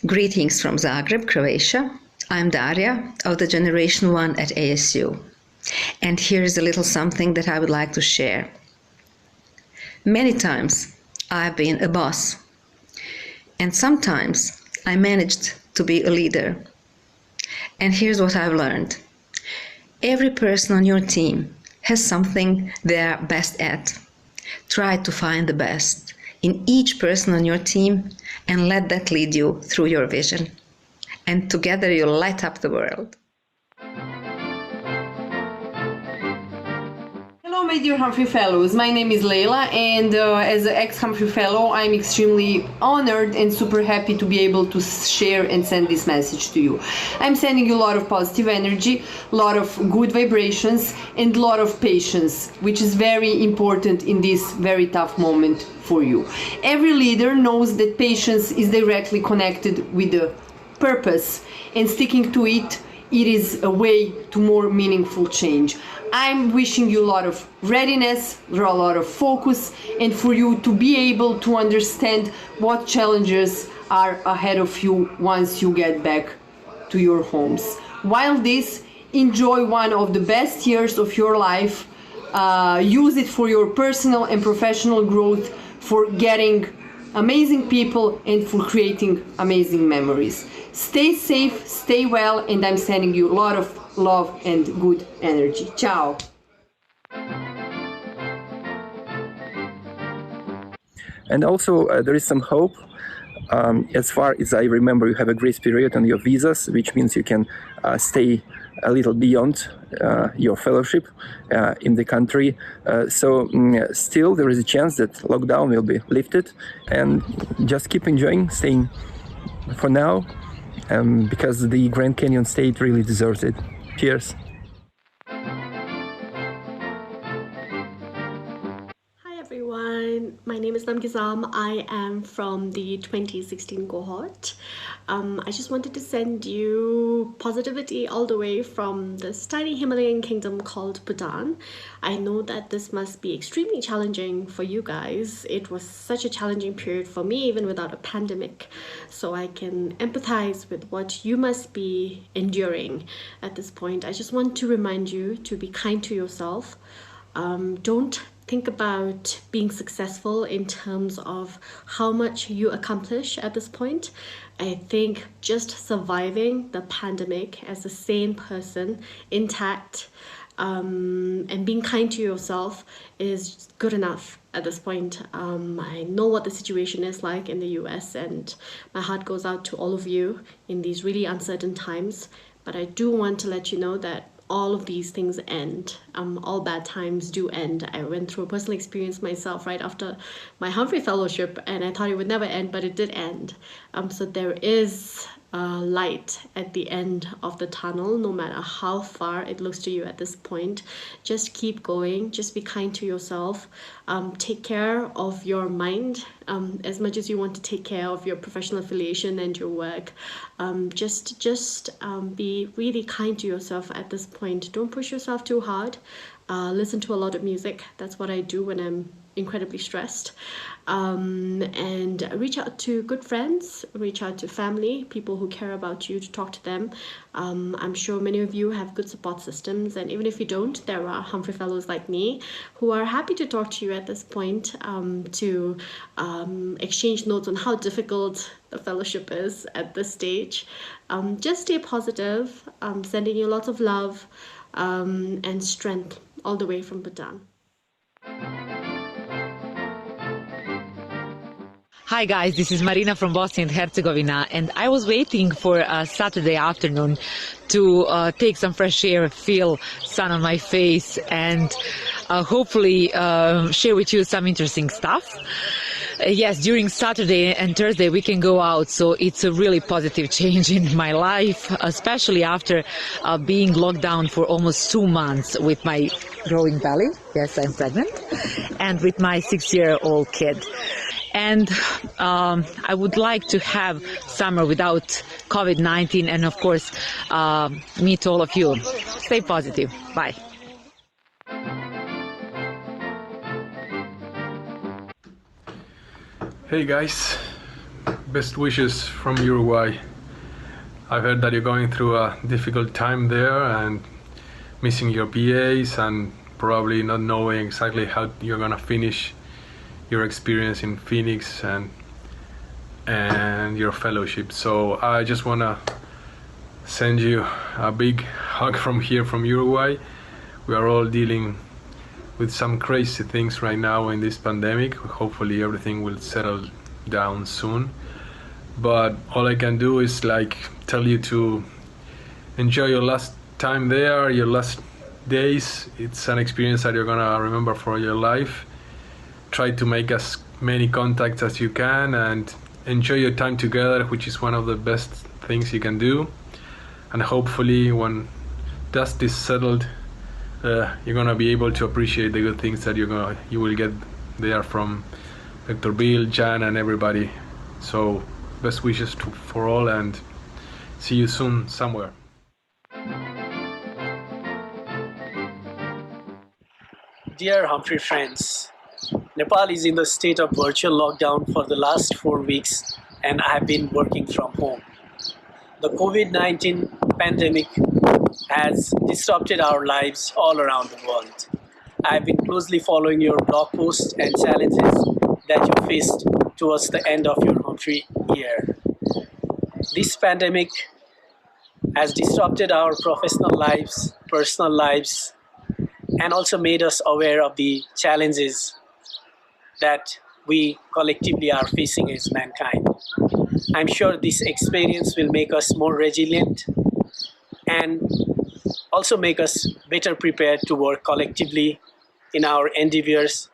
Greetings from Zagreb, Croatia. I'm Daria of the Generation 1 at ASU. And here's a little something that I would like to share. Many times I've been a boss, and sometimes I managed to be a leader. And here's what I've learned. Every person on your team has something they're best at. Try to find the best in each person on your team and let that lead you through your vision. and together you light up the world. Hello, my dear Humphrey Fellows. My name is Leila, and as an ex-Humphrey Fellow, I'm extremely honored and super happy to be able to share and send this message to you. I'm sending you a lot of positive energy, a lot of good vibrations, and a lot of patience, which is very important in this very tough moment for you. Every leader knows that patience is directly connected with the purpose, and sticking to it is a way to more meaningful change. I'm wishing you a lot of readiness, a lot of focus, and for you to be able to understand what challenges are ahead of you once you get back to your homes. While this, enjoy one of the best years of your life. Use it for your personal and professional growth, for getting amazing people and for creating amazing memories. Stay safe, stay well, and I'm sending you a lot of love and good energy. Ciao. And also there is some hope. As far as I remember, you have a grace period on your visas, which means you can stay a little beyond your fellowship in the country. Still there is a chance that lockdown will be lifted, and just keep enjoying staying for now, because the Grand Canyon State really deserves it. Cheers. Hi everyone, my name is Namgizam. I am from the 2016 cohort. I just wanted to send you positivity all the way from this tiny Himalayan kingdom called Bhutan. I know that this must be extremely challenging for you guys. It was such a challenging period for me, even without a pandemic. So I can empathize with what you must be enduring at this point. I just want to remind you to be kind to yourself. Don't think about being successful in terms of how much you accomplish at this point. I think just surviving the pandemic as a sane person, intact, and being kind to yourself is good enough at this point. I know what the situation is like in the US, and my heart goes out to all of you in these really uncertain times. But I do want to let you know that all of these things end. All bad times do end. I went through a personal experience myself right after my Humphrey Fellowship, and I thought it would never end, but it did end. So there is light at the end of the tunnel, no matter how far it looks to you at this point. Just keep going. Just be kind to yourself. Take care of your mind as much as you want to take care of your professional affiliation and your work. Just be really kind to yourself at this point. Don't push yourself too hard. Listen to a lot of music. That's what I do when I'm incredibly stressed. And reach out to good friends, reach out to family, people who care about you, to talk to them. I'm sure many of you have good support systems, and even if you don't, there are Humphrey Fellows like me who are happy to talk to you at this point, to exchange notes on how difficult the fellowship is at this stage. Just stay positive. Sending you lots of love and strength all the way from Bhutan. Hi guys, this is Marina from Bosnia and Herzegovina, and I was waiting for a Saturday afternoon to take some fresh air, feel sun on my face, and hopefully share with you some interesting stuff. Yes, during Saturday and Thursday we can go out, so it's a really positive change in my life, especially after being locked down for almost 2 months with my growing belly. Yes, I'm pregnant, and with my 6-year-old kid. And I would like to have summer without COVID-19, and of course meet all of you. Stay positive. Bye. Hey guys, best wishes from Uruguay. I've heard that you're going through a difficult time there and missing your PAs and probably not knowing exactly how you're gonna finish your experience in Phoenix and your fellowship. So I just wanna send you a big hug from here, from Uruguay. We are all dealing with some crazy things right now in this pandemic. Hopefully everything will settle down soon. but all I can do is like tell you to enjoy your last time there, your last days. It's an experience that you're gonna remember for your life. Try to make as many contacts as you can and enjoy your time together, which is one of the best things you can do. And hopefully when dust is settled, you're gonna be able to appreciate the good things that you will get there from Dr. Bill, Jan, and everybody. So best wishes for all, and see you soon somewhere. Dear Humphrey friends, Nepal is in the state of virtual lockdown for the last 4 weeks, and I have been working from home. The COVID-19 pandemic has disrupted our lives all around the world. I have been closely following your blog posts and challenges that you faced towards the end of your Humphrey year. This pandemic has disrupted our professional lives, personal lives, and also made us aware of the challenges that we collectively are facing as mankind. I'm sure this experience will make us more resilient and also make us better prepared to work collectively in our endeavors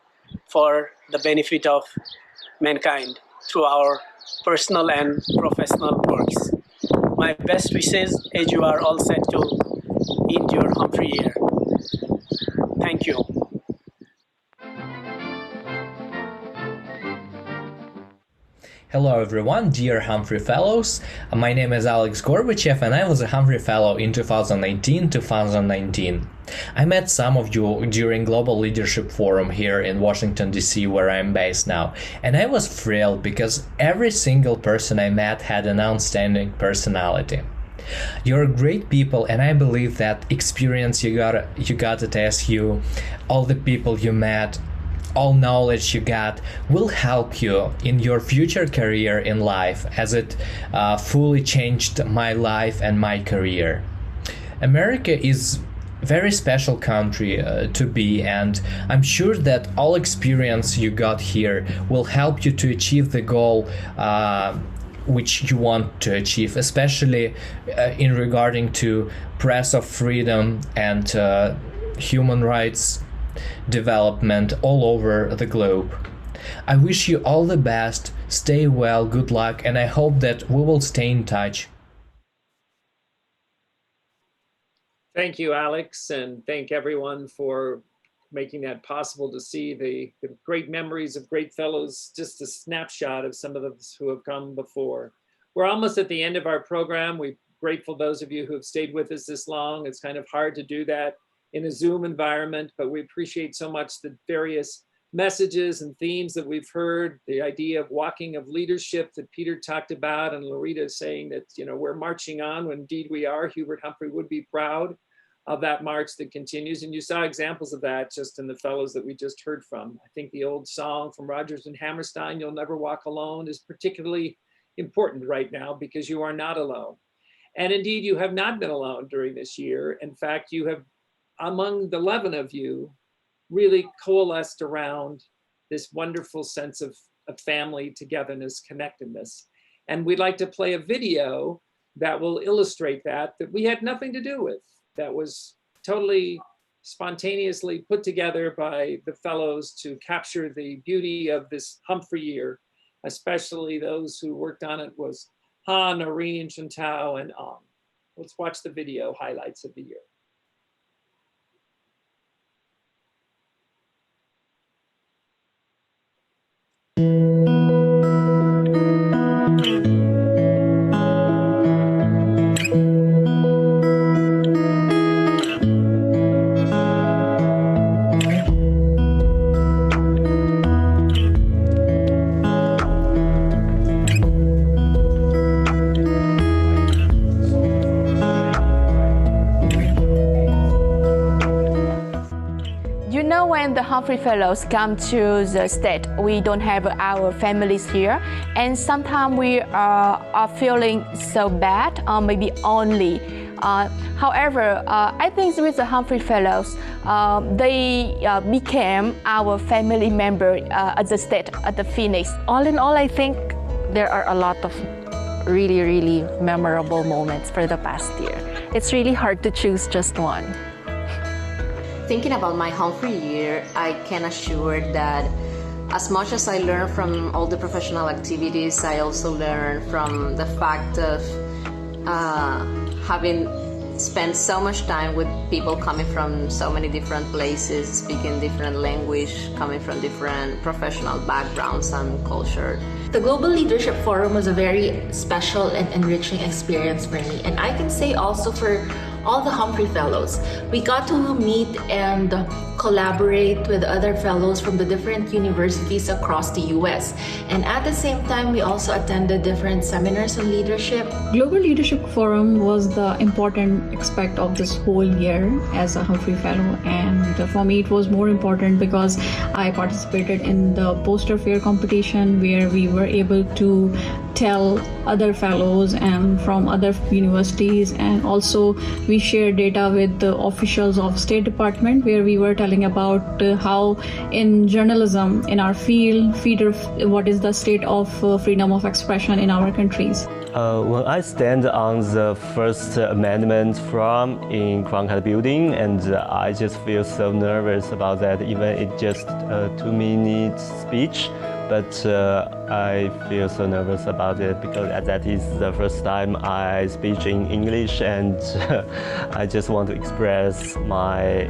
for the benefit of mankind through our personal and professional works. My best wishes as you are all set to end your Humphrey year. Thank you. Hello everyone, dear Humphrey Fellows. My name is Alex Gorbachev and I was a Humphrey Fellow in 2018-2019. I met some of you during Global Leadership Forum here in Washington, D.C., where I'm based now. And I was thrilled because every single person I met had an outstanding personality. You're great people, and I believe that experience you got at ASU, all the people you met, all knowledge you got will help you in your future career in life, as it fully changed my life and my career. America is a very special country to be, and I'm sure that all experience you got here will help you to achieve the goal which you want to achieve, especially in regarding to press of freedom and human rights development all over the globe. I wish you all the best, stay well, good luck, and I hope that we will stay in touch. Thank you, Alex, and thank everyone for making that possible to see the great memories of great fellows, just a snapshot of some of those who have come before. We're almost at the end of our program. We're grateful those of you who have stayed with us this long. It's kind of hard to do that in a Zoom environment, but we appreciate so much the various messages and themes that we've heard, the idea of walking of leadership that Peter talked about, and Loretta saying that, you know, we're marching on when indeed we are. Hubert Humphrey would be proud of that march that continues. And you saw examples of that just in the fellows that we just heard from. I think the old song from Rodgers and Hammerstein, "You'll Never Walk Alone," is particularly important right now because you are not alone. And indeed, you have not been alone during this year. In fact, you have, among the 11 of you, really coalesced around this wonderful sense of family, togetherness, connectedness. And we'd like to play a video that will illustrate that we had nothing to do with, that was totally spontaneously put together by the fellows to capture the beauty of this Humphrey year, especially those who worked on it was Han, Noreen, Chantao, and Ang. Let's watch the video highlights of the year. When the Humphrey Fellows come to the state, we don't have our families here, and sometimes we are feeling so bad, maybe only. However, I think with the Humphrey Fellows, they became our family member at the state, at the Phoenix. All in all, I think there are a lot of really, really memorable moments for the past year. It's really hard to choose just one. Thinking about my Humphrey year, I can assure that as much as I learned from all the professional activities, I also learned from the fact of having spent so much time with people coming from so many different places, speaking different language, coming from different professional backgrounds and culture. The Global Leadership Forum was a very special and enriching experience for me, and I can say also for all the Humphrey Fellows. We got to meet and collaborate with other fellows from the different universities across the US. And at the same time, we also attended different seminars on leadership. Global Leadership Forum was the important aspect of this whole year as a Humphrey Fellow, and for me it was more important because I participated in the poster fair competition where we were able to tell other fellows and from other universities, and also we shared data with the officials of State Department where we were telling about how in journalism in our field, what is the state of freedom of expression in our countries. When I stand on the First Amendment in Cronkite building, and I just feel so nervous about that, even it's just a 2-minute speech. But I feel so nervous about it because that is the first time I speak in English, and I just want to express my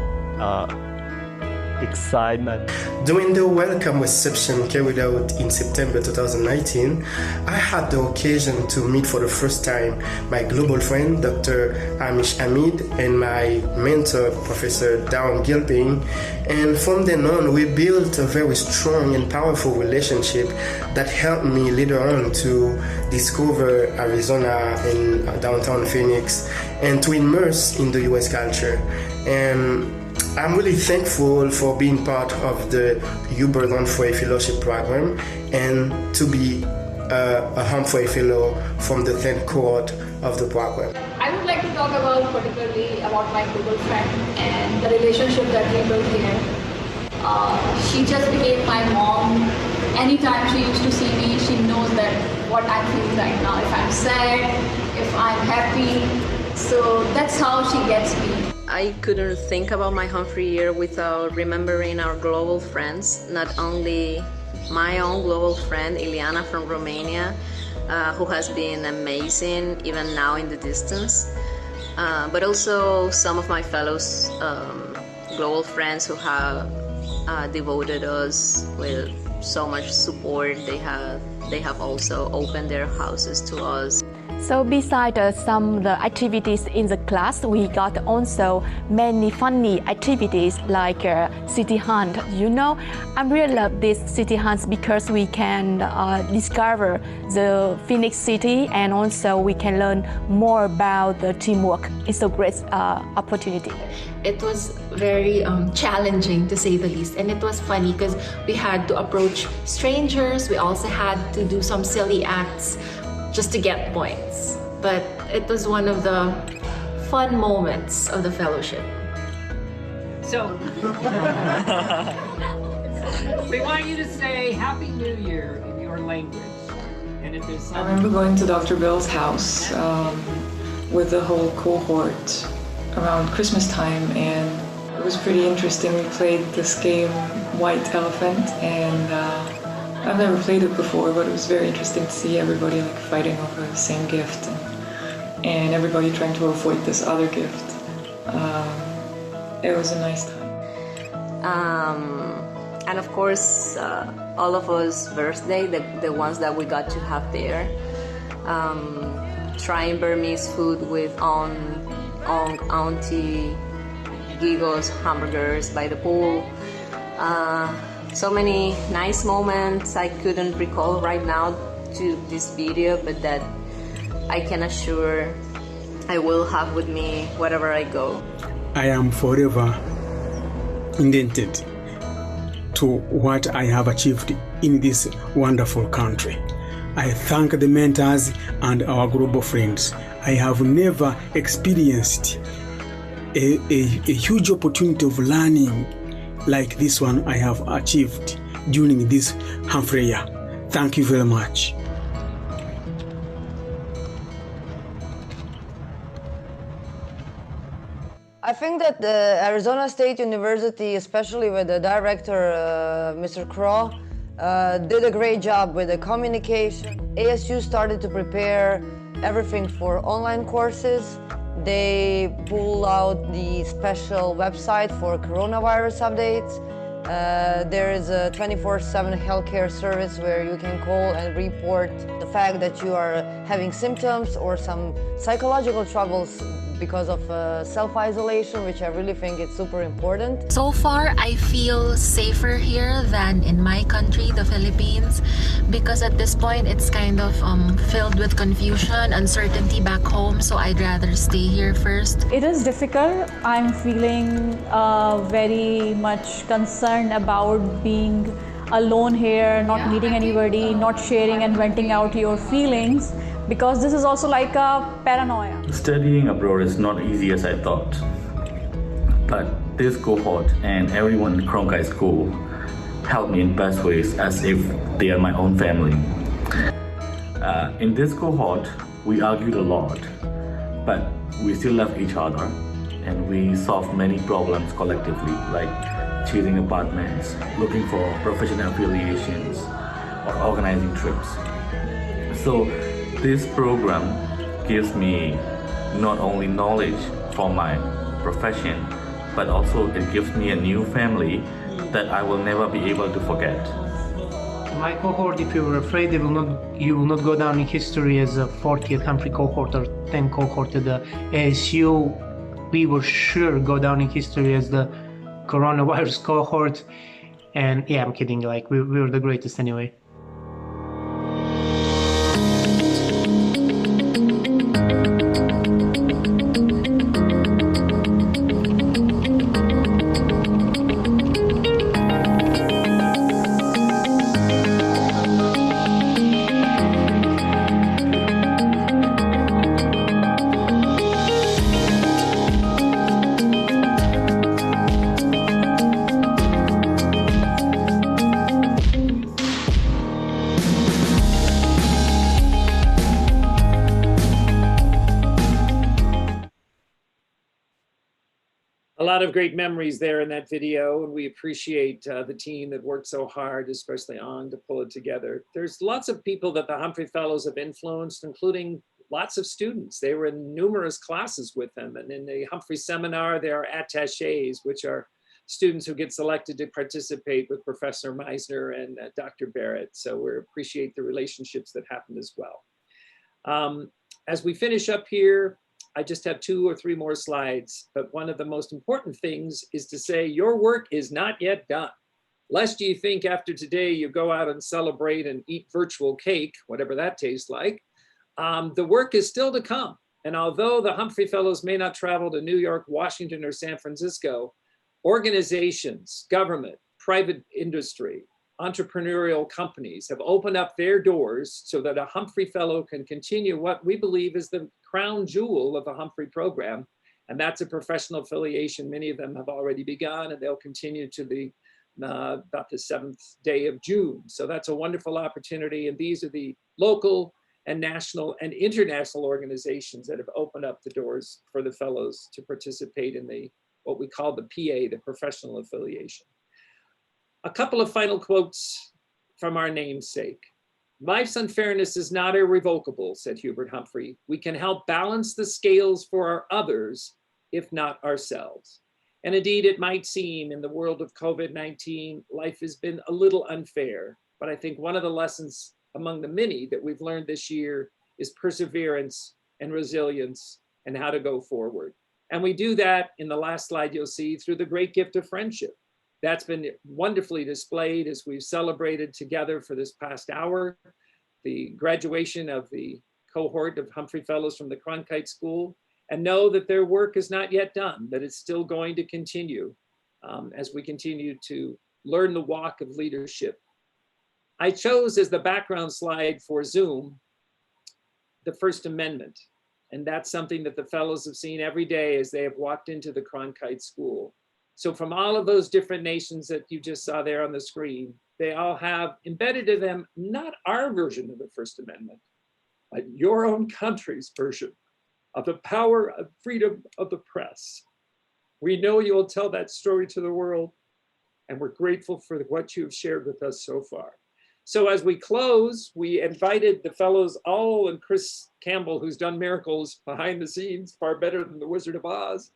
excitement. During the welcome reception carried out in September 2019, I had the occasion to meet for the first time my global friend, Dr. Amish Hamid, and my mentor, Professor Dawn Gilping. And from then on, we built a very strong and powerful relationship that helped me later on to discover Arizona and downtown Phoenix and to immerse in the US culture. And I'm really thankful for being part of the Hubert Humphrey Fellowship Program and to be a Humphrey Fellow from the 10th cohort of the program. I would like to talk particularly about my global friend and the relationship that we built here. She just became my mom. Anytime she used to see me, she knows that what I'm feeling right now. If I'm sad, if I'm happy. So that's how she gets me. I couldn't think about my Humphrey year without remembering our global friends, not only my own global friend Ileana from Romania, who has been amazing even now in the distance, but also some of my fellows global friends who have devoted us with so much support. They have also opened their houses to us. So besides some of the activities in the class, we got also many funny activities like city hunt. You know, I really love these city hunts because we can discover the Phoenix city, and also we can learn more about the teamwork. It's a great opportunity. It was very challenging, to say the least, and it was funny because we had to approach strangers. We also had to do some silly acts just to get points. But it was one of the fun moments of the fellowship. So, we want you to say Happy New Year in your language. And if there's I remember going to Dr. Bill's house with the whole cohort around Christmas time, and it was pretty interesting. We played this game, White Elephant, and I've never played it before, but it was very interesting to see everybody like fighting over the same gift and everybody trying to avoid this other gift. It was a nice time. And of course, all of us birthday, the ones that we got to have there. Trying Burmese food with Auntie Gigo's hamburgers by the pool. So many nice moments I couldn't recall right now to this video, but that I can assure I will have with me wherever I go. I am forever indebted to what I have achieved in this wonderful country. I thank the mentors and our global friends. I have never experienced a huge opportunity of learning like this one I have achieved during this Humphrey year. Thank you very much. I think that the Arizona State University, especially with the director, Mr. Crow, did a great job with the communication. ASU started to prepare everything for online courses. They pull out the special website for coronavirus updates. There is a 24/7 healthcare service where you can call and report the fact that you are having symptoms or some psychological troubles because of self-isolation, which I really think is super important. So far, I feel safer here than in my country, the Philippines, because at this point it's kind of filled with confusion, uncertainty back home, so I'd rather stay here first. It is difficult. I'm feeling very much concerned about being alone here, not meeting anybody, not sharing and venting out your feelings, because this is also like a paranoia. Studying abroad is not easy as I thought, but this cohort and everyone in Cronkite School helped me in best ways as if they are my own family. In this cohort, we argued a lot, but we still love each other and we solved many problems collectively, like choosing apartments, looking for professional affiliations, or organizing trips. So this program gives me not only knowledge for my profession, but also it gives me a new family that I will never be able to forget. My cohort, if you were afraid, you will not go down in history as a 40th Humphrey cohort or 10th cohort at the ASU. We will sure go down in history as the coronavirus cohort. And yeah, I'm kidding, like we were the greatest anyway. A lot of great memories there in that video, and we appreciate the team that worked so hard, especially on to pull it together. There's lots of people that the Humphrey Fellows have influenced, including lots of students. They were in numerous classes with them, and in the Humphrey Seminar, there are attachés, which are students who get selected to participate with Professor Meisner and Dr. Barrett. So we appreciate the relationships that happened as well. As we finish up here, I just have 2 or 3 more slides, but one of the most important things is to say your work is not yet done. Lest you think after today you go out and celebrate and eat virtual cake, whatever that tastes like, the work is still to come. And although the Humphrey Fellows may not travel to New York, Washington, or San Francisco, organizations, government, private industry, entrepreneurial companies have opened up their doors so that a Humphrey Fellow can continue what we believe is the crown jewel of the Humphrey program, and that's a professional affiliation. Many of them have already begun, and they'll continue to the about the 7th day of June. So that's a wonderful opportunity, and these are the local and national and international organizations that have opened up the doors for the fellows to participate in the what we call the PA, the professional affiliation. A couple of final quotes from our namesake. "Life's unfairness is not irrevocable," said Hubert Humphrey. "We can help balance the scales for our others, if not ourselves." And indeed, it might seem in the world of COVID-19, life has been a little unfair. But I think one of the lessons among the many that we've learned this year is perseverance and resilience and how to go forward. And we do that in the last slide you'll see through the great gift of friendship. That's been wonderfully displayed as we've celebrated together for this past hour, the graduation of the cohort of Humphrey Fellows from the Cronkite School, and know that their work is not yet done, that it's still going to continue as we continue to learn the walk of leadership. I chose as the background slide for Zoom the First Amendment, and that's something that the fellows have seen every day as they have walked into the Cronkite School. So from all of those different nations that you just saw there on the screen, they all have embedded in them, not our version of the First Amendment, but your own country's version of the power of freedom of the press. We know you will tell that story to the world, and we're grateful for what you have shared with us so far. So as we close, we invited the fellows, all and Chris Campbell, who's done miracles behind the scenes, far better than the Wizard of Oz,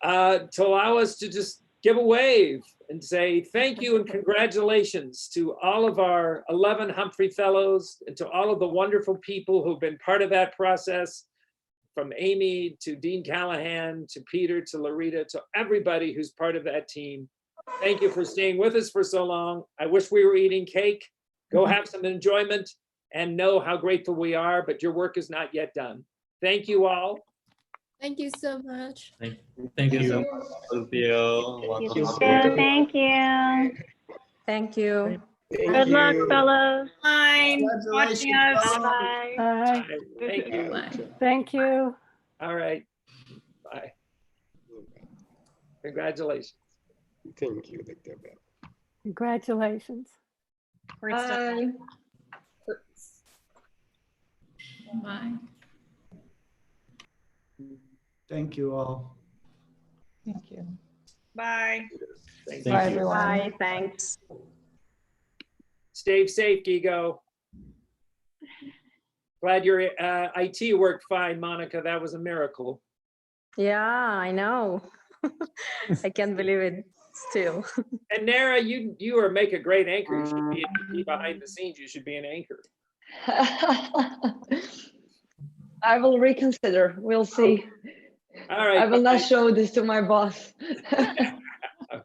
to allow us to just give a wave and say thank you and congratulations to all of our 11 Humphrey Fellows and to all of the wonderful people who've been part of that process, from Amy to Dean Callahan, to Peter, to Larita, to everybody who's part of that team. Thank you for staying with us for so long. I wish we were eating cake. Go have some enjoyment and know how grateful we are, but your work is not yet done. Thank you all. Thank you so much. Thank you so much. Thank you. Thank you. Good luck, fellows. Bye. Watching us. Bye. Bye. Thank you. Thank you. All right. Bye. Congratulations. Thank you, Dr. Bell. Congratulations. Bye. Bye. Thank you all. Thank you. Bye. Thank Bye, you. everyone. Bye. Thanks. Stay safe, Gigo. Glad your IT worked fine, Monica. That was a miracle. Yeah, I know. I can't believe it still. And Nara, you are make a great anchor. You should be behind the scenes. You should be an anchor. I will reconsider. We'll see. All right. I will not show this to my boss.